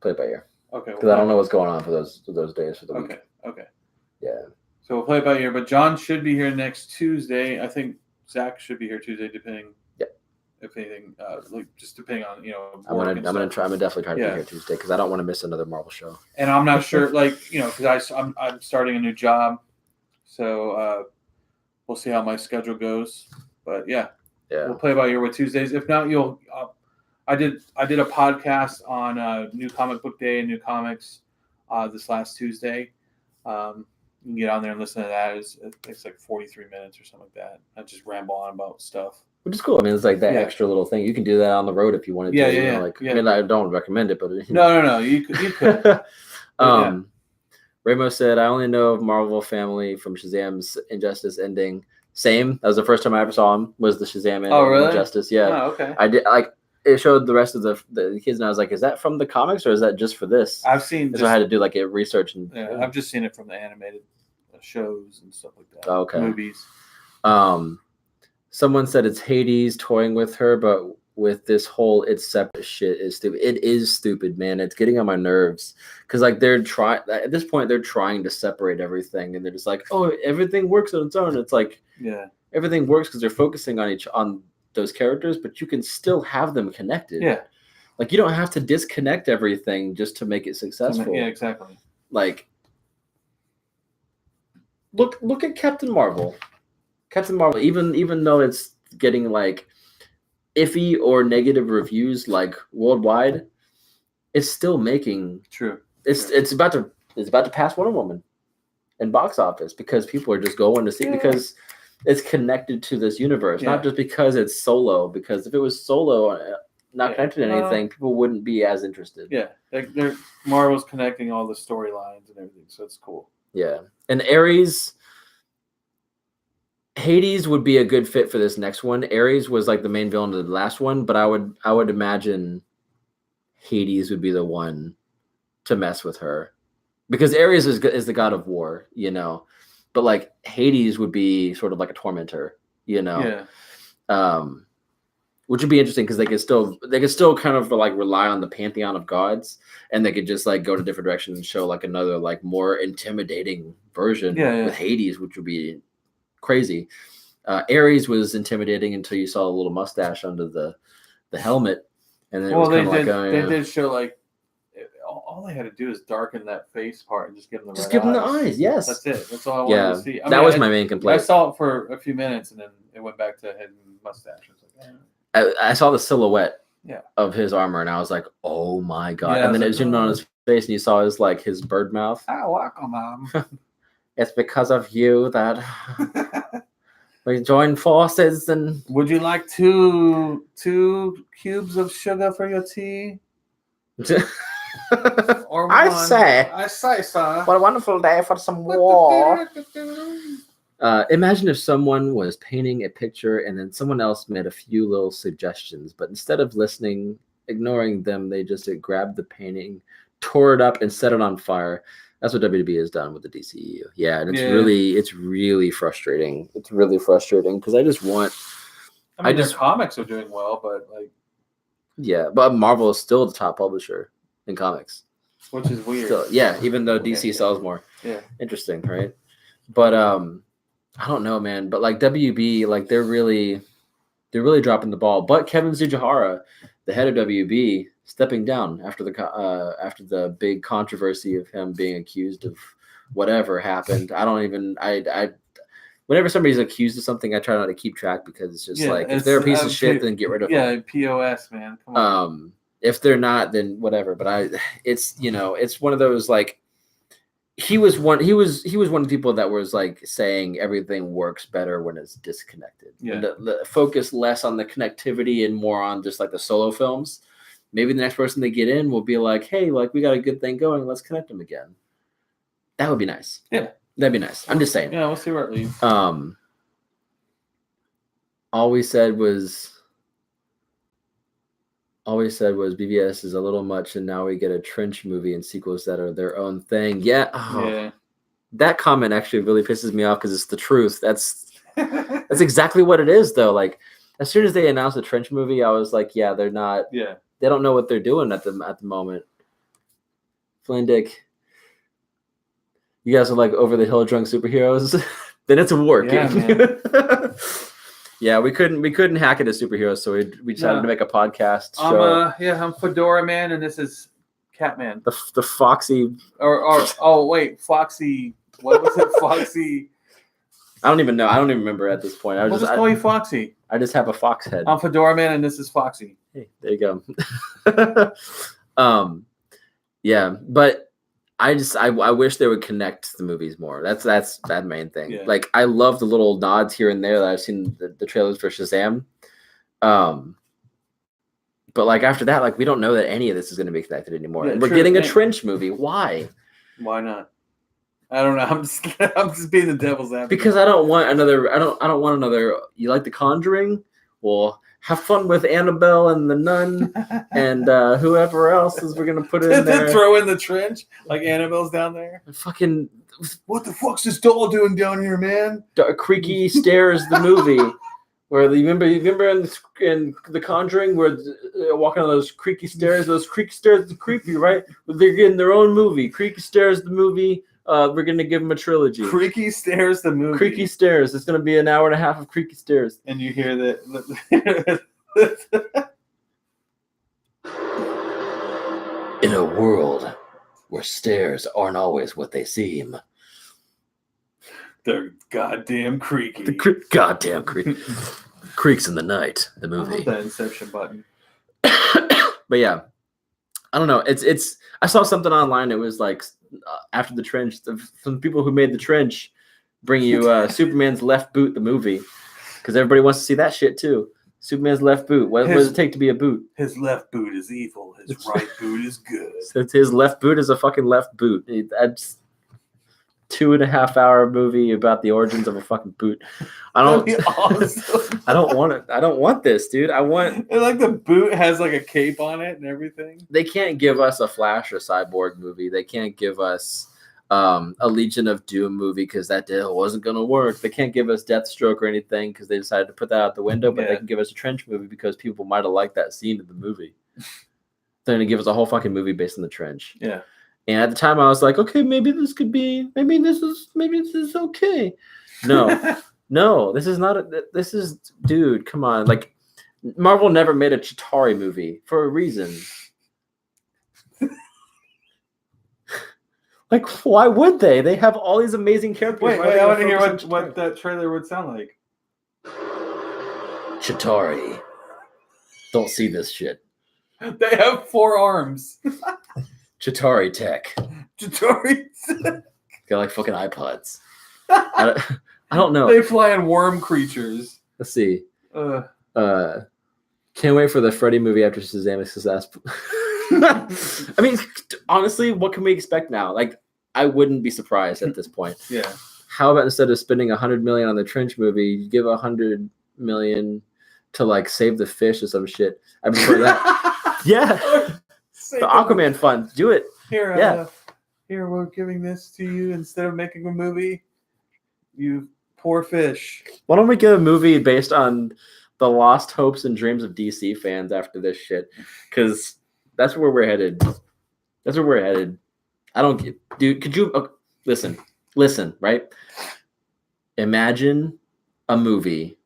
Play it by ear. Okay. Because I don't know what's going on for those days for the week. Okay. Yeah. So we'll play it by ear, but John should be here next Tuesday. I think Zach should be here Tuesday, depending. Yeah. If anything, like just depending on I'm gonna definitely try to be here Tuesday because I don't want to miss another Marvel show. And I'm not sure, because I'm starting a new job, so we'll see how my schedule goes. But yeah, we'll play by ear with Tuesdays. If not, I did a podcast on New Comic Book Day and New Comics this last Tuesday. You can get on there and listen to that. It's like 43 minutes or something like that. I just ramble on about stuff. Which is cool. I mean, it's like that extra little thing. You can do that on the road if you wanted to. I mean, I don't recommend it, but No. You could. Ramo said, "I only know of Marvel Family from Shazam's Injustice ending. Same. That was the first time I ever saw him. Was the Shazam ending? Oh, really? Injustice? Yeah. Oh, okay. I did it showed the rest of the kids, and I was like, is that from the comics or is that just for this? I've seen. So I had to do like a research and. Yeah, I've just seen it from the animated shows and stuff like that. Okay. Movies. Someone said it's Hades toying with her, but with this whole it's separate shit is stupid. It is stupid, man. It's getting on my nerves because like at this point they're trying to separate everything, and they're just like, oh, everything works on its own. It's like everything works because they're focusing on those characters, but you can still have them connected. Yeah, like you don't have to disconnect everything just to make it successful. Yeah, exactly. Like look at Captain Marvel. Captain Marvel, even though it's getting like iffy or negative reviews like worldwide, it's still making It's about to pass Wonder Woman in box office because people are just going to see because it's connected to this universe, not just because it's solo. Because if it was solo, not connected to anything, people wouldn't be as interested. Yeah, they're Marvel's connecting all the storylines and everything, so it's cool. Yeah, and Hades would be a good fit for this next one. Ares was like the main villain of the last one, but I would imagine Hades would be the one to mess with her because Ares is the god of war, but like Hades would be sort of like a tormentor, which would be interesting because they could still kind of like rely on the pantheon of gods, and they could just like go to different directions and show like another like more intimidating version with Hades, which would be crazy. Ares was intimidating until you saw a little mustache under the helmet, and then they did show like all they had to do is darken that face part and just give them the eyes. Yes, that's it. That's all I wanted to see. That was my main complaint. I saw it for a few minutes and then it went back to head and mustache. I saw the silhouette of his armor and I was like, oh my god! And then it zoomed on his face and you saw his bird mouth. Oh, welcome, Mom. It's because of you that we joined forces. And would you like two cubes of sugar for your tea? Or I say, sir. What a wonderful day for some war. Imagine if someone was painting a picture and then someone else made a few little suggestions, but instead of listening, ignoring them, they just grabbed the painting, tore it up, and set it on fire. That's what WB has done with the DCEU. Yeah, and it's really frustrating. It's really frustrating because I just want. Their comics are doing well, but like. Yeah, but Marvel is still the top publisher in comics, which is weird. Still, even though DC sells more. Yeah, interesting, right? But I don't know, man. But like WB, like they're really dropping the ball. But Kevin Tsujihara, the head of WB, stepping down after the big controversy of him being accused of whatever happened. Whenever somebody's accused of something, I try not to keep track because it's just if they're a piece of shit, then get rid of them. Yeah, POS, man. Come on. If they're not, then whatever. But it's one of those like he was one of the people that was like saying everything works better when it's disconnected. Yeah. The focus less on the connectivity and more on just like the solo films. Maybe the next person they get in will be like, hey, like we got a good thing going. Let's connect them again. That would be nice. Yeah. That'd be nice. I'm just saying. Yeah, we'll see where it leads. All we said was BVS is a little much, and now we get a Trench movie and sequels that are their own thing. Yeah. Oh. that comment actually really pisses me off because it's the truth. That's exactly what it is, though. Like, as soon as they announced the Trench movie, I was like, yeah, they're not. Yeah. They don't know what they're doing at the moment. Flynn Dick, you guys are like over the hill drunk superheroes. Then it's working. Yeah, yeah, we couldn't hack it as superheroes, so we decided to make a podcast show. I'm Fedora Man, and this is Catman. The Foxy Foxy. What was it? Foxy. I don't even know. I don't even remember at this point. We'll just call you Foxy. I just have a fox head. I'm Fedora Man, and this is Foxy. Hey, there you go. Yeah, but I wish they would connect the movies more. That's that main thing. Yeah. Like, I love the little nods here and there that I've seen the trailers for Shazam. But like after that, like we don't know that any of this is going to be connected anymore. Yeah, and we're getting a Trench movie. Why? Why not? I don't know. I'm just being the devil's advocate. Because I don't want another. I don't want another. You like The Conjuring? Well, have fun with Annabelle and the Nun and whoever else is we're gonna put in there. Throw in the Trench like Annabelle's down there. Fucking. What the fuck's this doll doing down here, man? Creaky Stairs, the movie, where you remember in The Conjuring where walking on those creaky stairs. Those creaky stairs are creepy, right? They're getting their own movie. Creaky Stairs, the movie. We're gonna give them a trilogy. Creaky Stairs, the movie. Creaky Stairs. It's gonna be an hour and a half of Creaky Stairs. And you hear that. In a world where stairs aren't always what they seem. They're goddamn creaky. Goddamn creaky. Creaks in the Night, the movie. I love that Inception button. But yeah, I don't know. It's. I saw something online. It was like after the Trench, some people who made the Trench bring you Superman's Left Boot, the movie, because everybody wants to see that shit too. Superman's left boot. What does it take to be a boot? His left boot is evil. His right boot is good. So his left boot is a fucking left boot. That's 2.5 hour movie about the origins of a fucking boot. I don't. Awesome. I don't want it. I don't want this, dude. I want. And like the boot has like a cape on it and everything. They can't give us a Flash or Cyborg movie. They can't give us a Legion of Doom movie because that deal wasn't going to work. They can't give us Deathstroke or anything because they decided to put that out the window. But they can give us a Trench movie because people might have liked that scene in the movie. They're going to give us a whole fucking movie based on the Trench. Yeah. And at the time, I was like, okay, maybe this is okay. No, no, this is not. This is, dude, come on. Like, Marvel never made a Chitauri movie for a reason. Like, why would they? They have all these amazing characters. Wait, I want to hear what that trailer would sound like. Chitauri. Don't see this shit. They have 4 arms. Chitauri tech. Chitauri tech. Got like fucking iPods. I don't know. They fly in worm creatures. Let's see. Can't wait for the Freddy movie after Shazam is successful. I mean, honestly, what can we expect now? Like, I wouldn't be surprised at this point. Yeah. How about instead of spending $100 million on the Trench movie, you give $100 million to like Save the Fish or some shit? I prefer that. Yeah. The Aquaman fund. Do it. Here, we're giving this to you instead of making a movie. You poor fish. Why don't we get a movie based on the lost hopes and dreams of DC fans after this shit? Because that's where we're headed. That's where we're headed. I don't get, dude. Could you listen, right? Imagine a movie,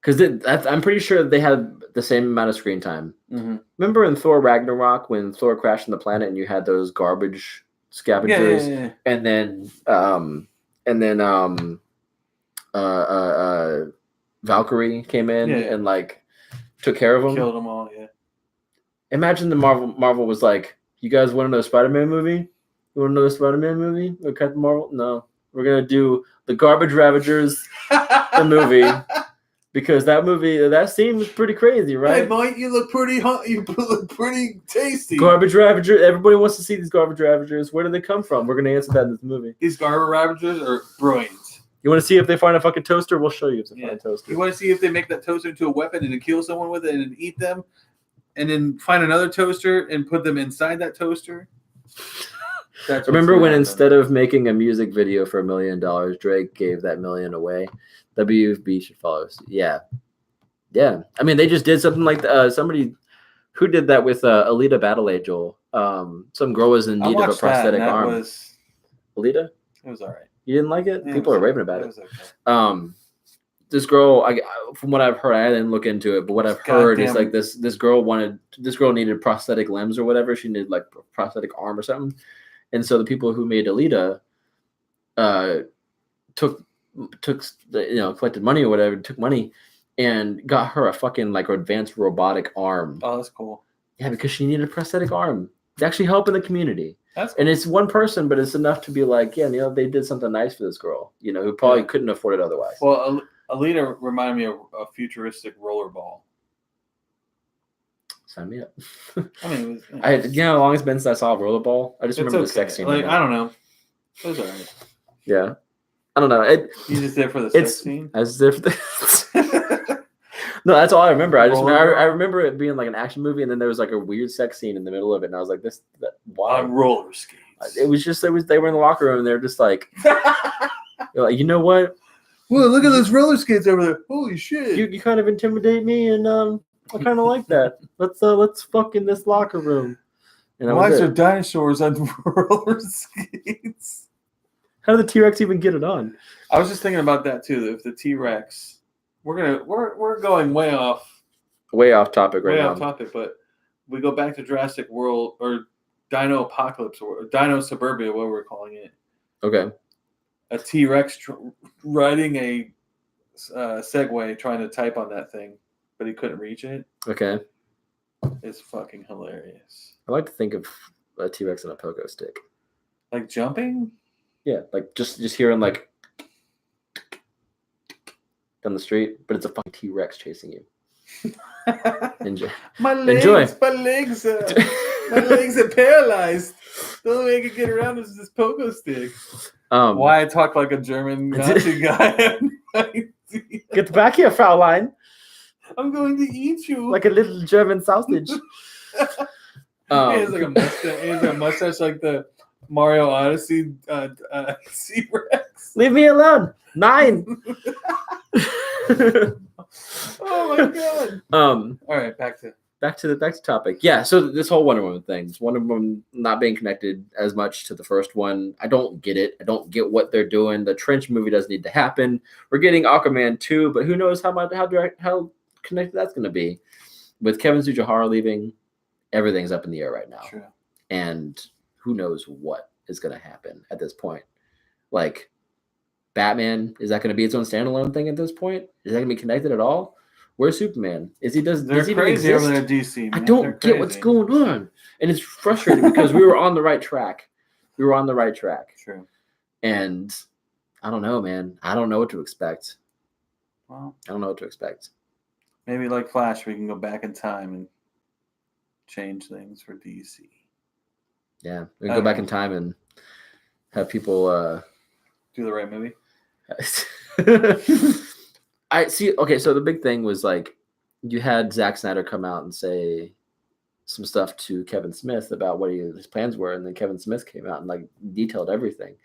because I'm pretty sure they had the same amount of screen time. Mm-hmm. Remember in Thor Ragnarok when Thor crashed on the planet and you had those garbage scavengers, and then Valkyrie came in and like took care of them, killed them all. Yeah. Imagine the Marvel was like, you guys want another Spider-Man movie? You want another Spider-Man movie? Or Captain Marvel? No. We're going to do the Garbage Ravagers, the movie, because that seems pretty crazy, right? Hey, Mike, you look pretty hot. You look pretty tasty. Garbage Ravagers. Everybody wants to see these Garbage Ravagers. Where do they come from? We're going to answer that in this movie. These Garbage Ravagers are brilliant. You want to see if they find a fucking toaster? We'll show you if they find a toaster. You want to see if they make that toaster into a weapon and then kill someone with it and then eat them? And then find another toaster and put them inside that toaster. That's Remember what's when gonna instead of making a music video for $1 million, Drake gave that $1 million away? WB should follow. Yeah. I mean, they just did something like somebody who did that with Alita Battle Angel. Some girl was in I need of a watched that, prosthetic and that arm. was Alita, it was all right. you didn't like it? Yeah, People it are was raving okay. about It it. was okay. This girl, from what I've heard, I didn't look into it, but what I've heard is Goddamn. like this girl needed prosthetic limbs or whatever. She needed like a prosthetic arm or something, and so the people who made Alita, took collected money or whatever, took money, and got her a fucking like advanced robotic arm. Oh, that's cool. Yeah, because she needed a prosthetic arm. It's actually helping the community. That's cool. And it's one person, but it's enough to be like, yeah, they did something nice for this girl, who probably couldn't afford it otherwise. Well, Alita reminded me of a futuristic rollerball. Sign me up. I mean, how long it's been since I saw a rollerball? I just remember the sex scene. Like, I don't know. It was all right. Yeah. I don't know. You just there for the sex scene? As if no, that's all I remember. I remember it being like an action movie, and then there was like a weird sex scene in the middle of it, and I was like, why? On roller skates. It was just they were in the locker room, and they're just like, they're like, you know what? Well, look at those roller skates over there. Holy shit! You kind of intimidate me, and I kind of like that. Let's fuck in this locker room. And why is there dinosaurs on roller skates? How did the T-Rex even get it on? I was just thinking about that too. If the T-Rex, we're going way off topic right now. Way off topic, but we go back to Jurassic World or Dino Apocalypse or Dino Suburbia, what we're calling it. Okay. A T-Rex riding a Segway trying to type on that thing, but he couldn't reach it. Okay. It's fucking hilarious. I like to think of a T-Rex and a pogo stick. Like jumping? Yeah, like just hearing like down the street, but it's a fucking T-Rex chasing you. Enjoy. My legs are paralyzed. The only way I can get around is this pogo stick. Why I talk like a German Nazi guy? Get back here, Fraulein. I'm going to eat you. Like a little German sausage. He has like a mustache. He has a mustache like the Mario Odyssey T-Rex. Leave me alone. 9. Oh my god. All right, back to the topic. Yeah, so this whole Wonder Woman thing, Wonder Woman not being connected as much to the first one, I don't get it. I don't get what they're doing. The Trench movie doesn't need to happen. We're getting Aquaman 2, but who knows how connected that's going to be. With Kevin Tsujihara leaving, everything's up in the air right now. True. And who knows what is going to happen at this point. Like, Batman, is that going to be its own standalone thing at this point? Is that going to be connected at all? Where's Superman? Does he crazy over there, DC? Man. I don't get what's going on. And it's frustrating because we were on the right track. True. And I don't know, man. I don't know what to expect. Well, I don't know what to expect. Maybe like Flash, we can go back in time and change things for DC. Yeah, we can go back in time and have people do the right movie. I see. Okay, so the big thing was like you had Zack Snyder come out and say some stuff to Kevin Smith about what his plans were, and then Kevin Smith came out and like detailed everything.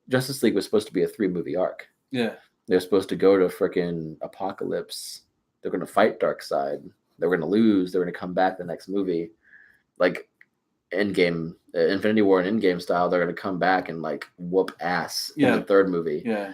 Justice League was supposed to be a 3-movie arc. Yeah, they're supposed to go to freaking Apocalypse. They're going to fight Darkseid. They're going to lose. They're going to come back the next movie, like Endgame, Infinity War and Endgame style. They're going to come back and like whoop ass in the third movie. Yeah.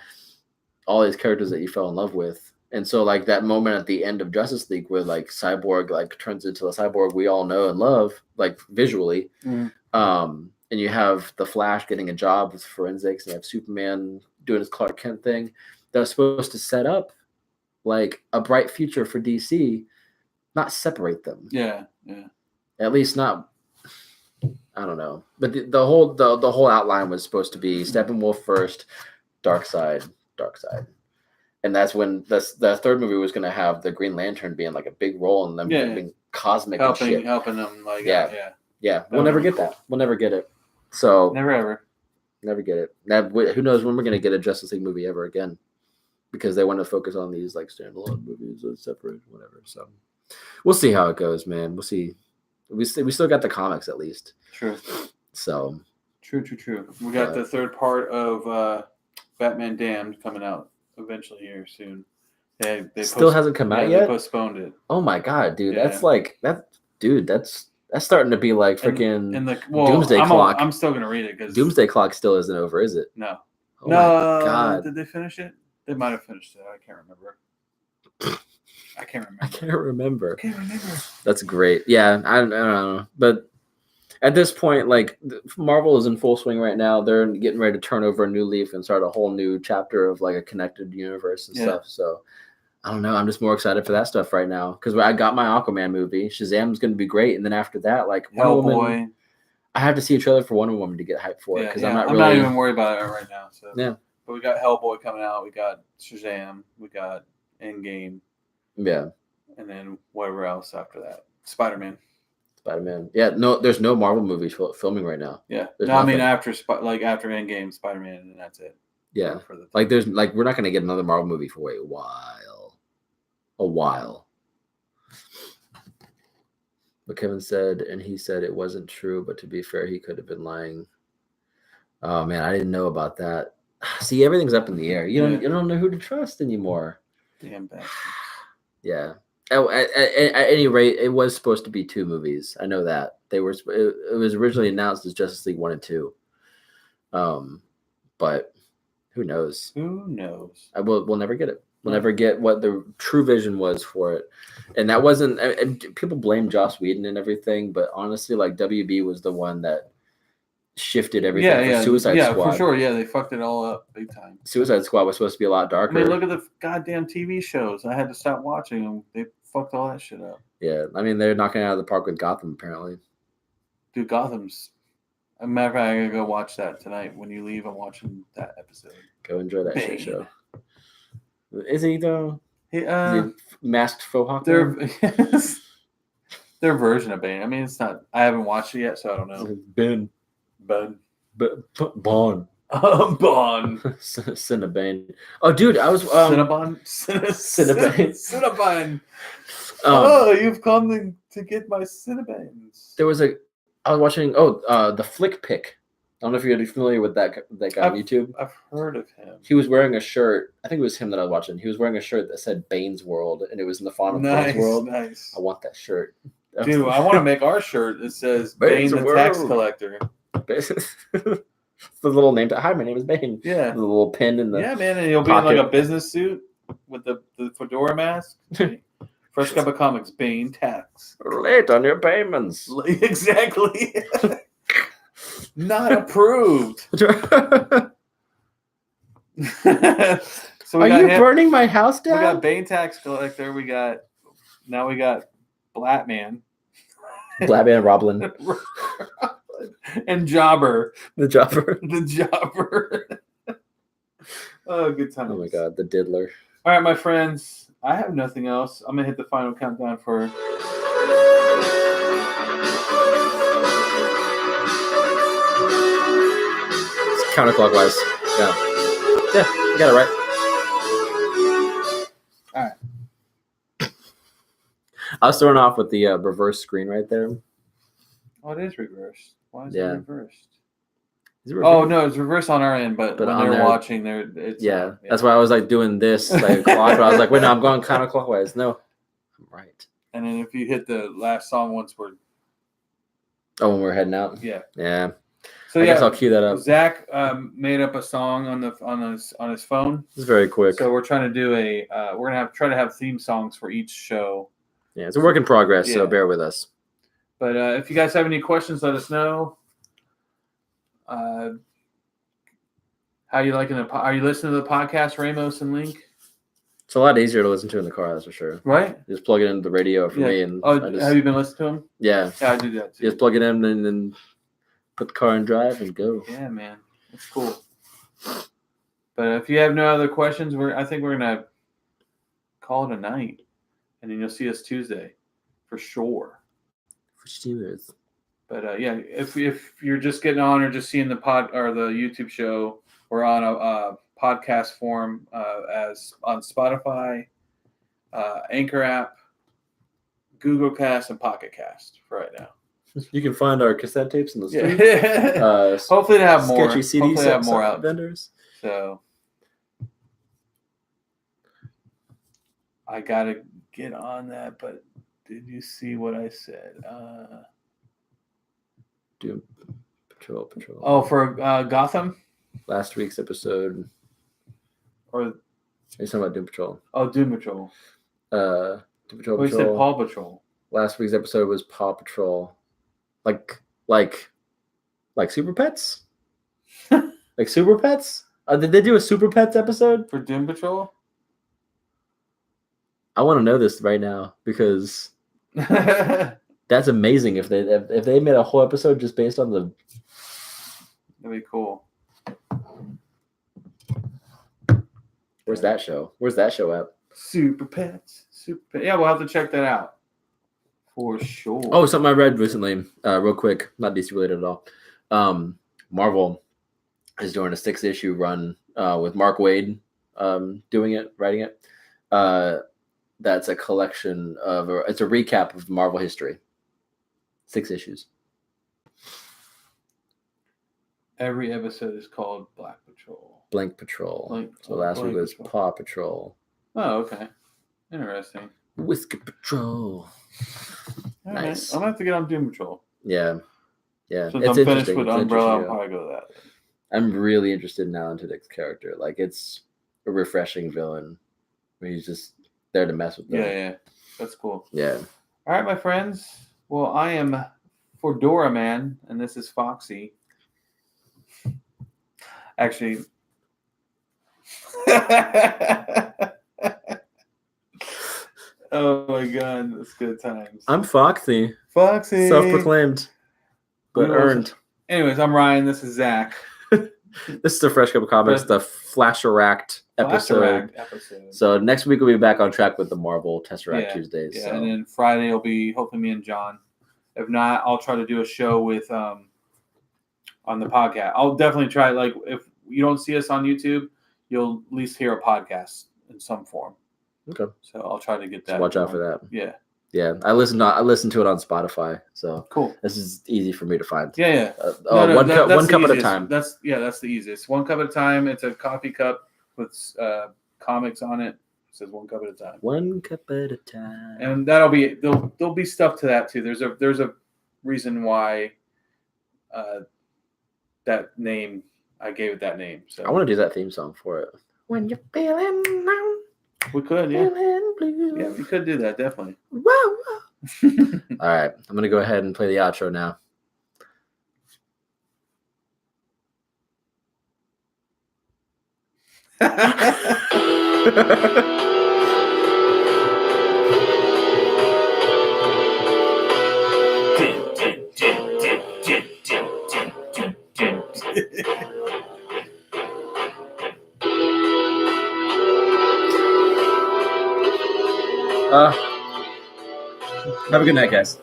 All these characters that you fell in love with. And so like that moment at the end of Justice League where like Cyborg like turns into the Cyborg we all know and love, like visually. Mm. And you have the Flash getting a job with forensics, and you have Superman doing his Clark Kent thing. That was supposed to set up like a bright future for DC, not separate them. Yeah. At least not. I don't know, but the whole outline was supposed to be Steppenwolf first, Darkseid, and that's when the third movie was going to have the Green Lantern being like a big role in them being cosmic helping and shit. them like yeah. We'll never get that. We'll never get it. So never ever. Never get it. Now, who knows when we're going to get a Justice League movie ever again? Because they want to focus on these like standalone movies or separate, whatever. So we'll see how it goes, man. We'll see. We still got the comics at least. True. So True. We got But- the third part of Batman Damned coming out eventually here soon. They Still hasn't come out They yet. postponed it. Oh my god, dude, Yeah. that's like that, dude. That's starting to be like freaking And the Doomsday Clock. I'm still gonna read it because Doomsday Clock still isn't over, is it? No. Oh No. my god, Did they finish it? They might have finished it. I can't remember. I can't remember. That's great. Yeah, I don't know, but at this point, like Marvel is in full swing right now. They're getting ready to turn over a new leaf and start a whole new chapter of like a connected universe and stuff. So I don't know. I'm just more excited for that stuff right now because I got my Aquaman movie. Shazam's going to be great, and then after that, like Wonder Woman, I have to see a trailer for Wonder Woman to get hyped for it because I'm not even worried about it right now. So yeah, but we got Hellboy coming out. We got Shazam. We got Endgame. Yeah. And then whatever else after that. Spider-Man. Yeah, no, there's no Marvel movies filming right now. Yeah. There's no, I nothing. mean after Endgame, Spider-Man, and that's it. Yeah. Like there's like we're not gonna get another Marvel movie for a while. But Kevin said, and he said it wasn't true, but to be fair, he could have been lying. Oh man, I didn't know about that. See, everything's up in the air. You don't know who to trust anymore. Damn bastard. Yeah. Oh, at any rate, it was supposed to be 2 movies. I know that it was originally announced as Justice League 1 and 2. But who knows? We'll never get it. We'll never get what the true vision was for it. And that wasn't. And people blame Joss Whedon and everything, but honestly, like WB was the one that shifted everything for Suicide Squad. Yeah, for sure. Yeah, they fucked it all up big time. Suicide Squad was supposed to be a lot darker. I mean, look at the goddamn TV shows. I had to stop watching them. They fucked all that shit up. Yeah, I mean, they're knocking it out of the park with Gotham, apparently. Dude, Gotham's... As a matter of fact, I'm going to go watch that tonight. When you leave, I'm watching that episode. Go enjoy that shit show. Is he, though? Is he masked faux hawk? Their version of Bane. I mean, it's not... I haven't watched it yet, so I don't know. Bond. Bond. Cinnabane. Oh, dude, I was Cinnabon. Cinnabon. You've come to get my Cinnabanes. I was watching. The Flick Pick. I don't know if you're familiar with that guy on YouTube. I've heard of him. He was wearing a shirt. I think it was him that I was watching. He was wearing a shirt that said Bane's World, and it was in the font of Bane's World. Nice. I want that shirt. Dude, I want to make our shirt that says Bane the Tax Collector. The little name. Hi, my name is Bane. Yeah. The little pin in the man, and you'll be in like a business suit with the fedora mask. First cup of comics, Bane Tax. Late on your payments. Exactly. Not approved. So are you burning my house down? We got Bane Tax Collector. We got Blatman. Blatman Roblin. And Jobber. The Jobber. Oh, good times. Oh my god, the diddler. All right, my friends. I have nothing else. I'm gonna hit the final countdown for. It's counterclockwise. Yeah, you got it right. All right. I was thrown off with the reverse screen right there. Oh, it is reversed. Why is it reversed? Oh no, it's reversed on our end, but when they're watching, it's that's why I was like doing this like clock. I was like, wait, no, I'm going counterclockwise. No, I'm right. And then if you hit the last song once we're when we're heading out, yeah. So I guess I'll cue that up. Zach made up a song on his phone. It's very quick. So we're trying to do we're gonna try to have theme songs for each show. Yeah, it's a work in progress, so bear with us. But if you guys have any questions, let us know. How you liking are you listening to the podcast, Ramos and Link? It's a lot easier to listen to in the car, that's for sure. Right? Just plug it into the radio for me. And have you been listening to them? Yeah. Yeah, I do that too. Just plug it in and then put the car in drive and go. Yeah, man. It's cool. But if you have no other questions, I think we're going to call it a night. And then you'll see us Tuesday for sure. But if you're just getting on or just seeing the pod or the YouTube show, we're on a podcast form as on Spotify, Anchor app, Google Cast, and Pocket Cast for right now. You can find our cassette tapes in the street. Yeah. Hopefully they have more. Sketchy CD Hopefully they have more out. vendors. So I gotta get on that, but did you see what I said? Doom Patrol. Oh, for Gotham? Last week's episode. Or are you talking about Doom Patrol? Oh, Doom Patrol. Doom Patrol. We said Paw Patrol. Last week's episode was Paw Patrol. Like Super Pets? Like Super Pets? Did they do a Super Pets episode? For Doom Patrol? I want to know this right now because that's amazing if they made a whole episode just based on the. That'd be cool. Where's that show? Where's that show at? Super Pets. Yeah, we'll have to check that out. For sure. Oh, something I read recently, real quick, not DC related at all. Marvel is doing a 6-issue run with Mark Waid writing it. That's a collection of, it's a recap of Marvel history. 6 issues. Every episode is called Black Patrol. Blank Patrol. So last week was Paw Patrol. Oh, okay. Interesting. Whisker Patrol. All Nice. right. I'm gonna have to get on Doom Patrol. Yeah. Since It's I'm finished interesting. with It's Umbrella, I'll interesting. probably go to that. I'm really interested in Alan Tudyk's character. Like, it's a refreshing villain. He's just there to mess with them. Yeah. That's cool. Yeah. All right, my friends. Well, I am Fordora Man, and this is Foxy. Actually. Oh my God, that's good times. I'm Foxy. Foxy. Self-proclaimed, but earned. Anyways, I'm Ryan. This is Zach. This is the Fresh Cup of Comics, the Flasheract episode. episode. So next week we'll be back on track with the Marvel Tesseract Tuesdays. Yeah, so. and then Friday will be hopefully me and John. If not, I'll try to do a show with on the podcast. I'll definitely try. Like, if you don't see us on YouTube, you'll at least hear a podcast in some form. Okay. So I'll try to get that. So watch out for that. Yeah. Yeah, I listen to it on Spotify, so cool. This is easy for me to find. Yeah. One cup at a time. That's the easiest. One cup at a time. It's a coffee cup with comics on it. It says one cup at a time. One cup at a time. And that'll be there'll be stuff to that too. There's a reason why that name I gave it that name. So I want to do that theme song for it. When you're feeling down. We could, yeah. Blue. Yeah, we could do that, definitely. Whoa. All right, I'm going to go ahead and play the outro now. Have a good night, guys.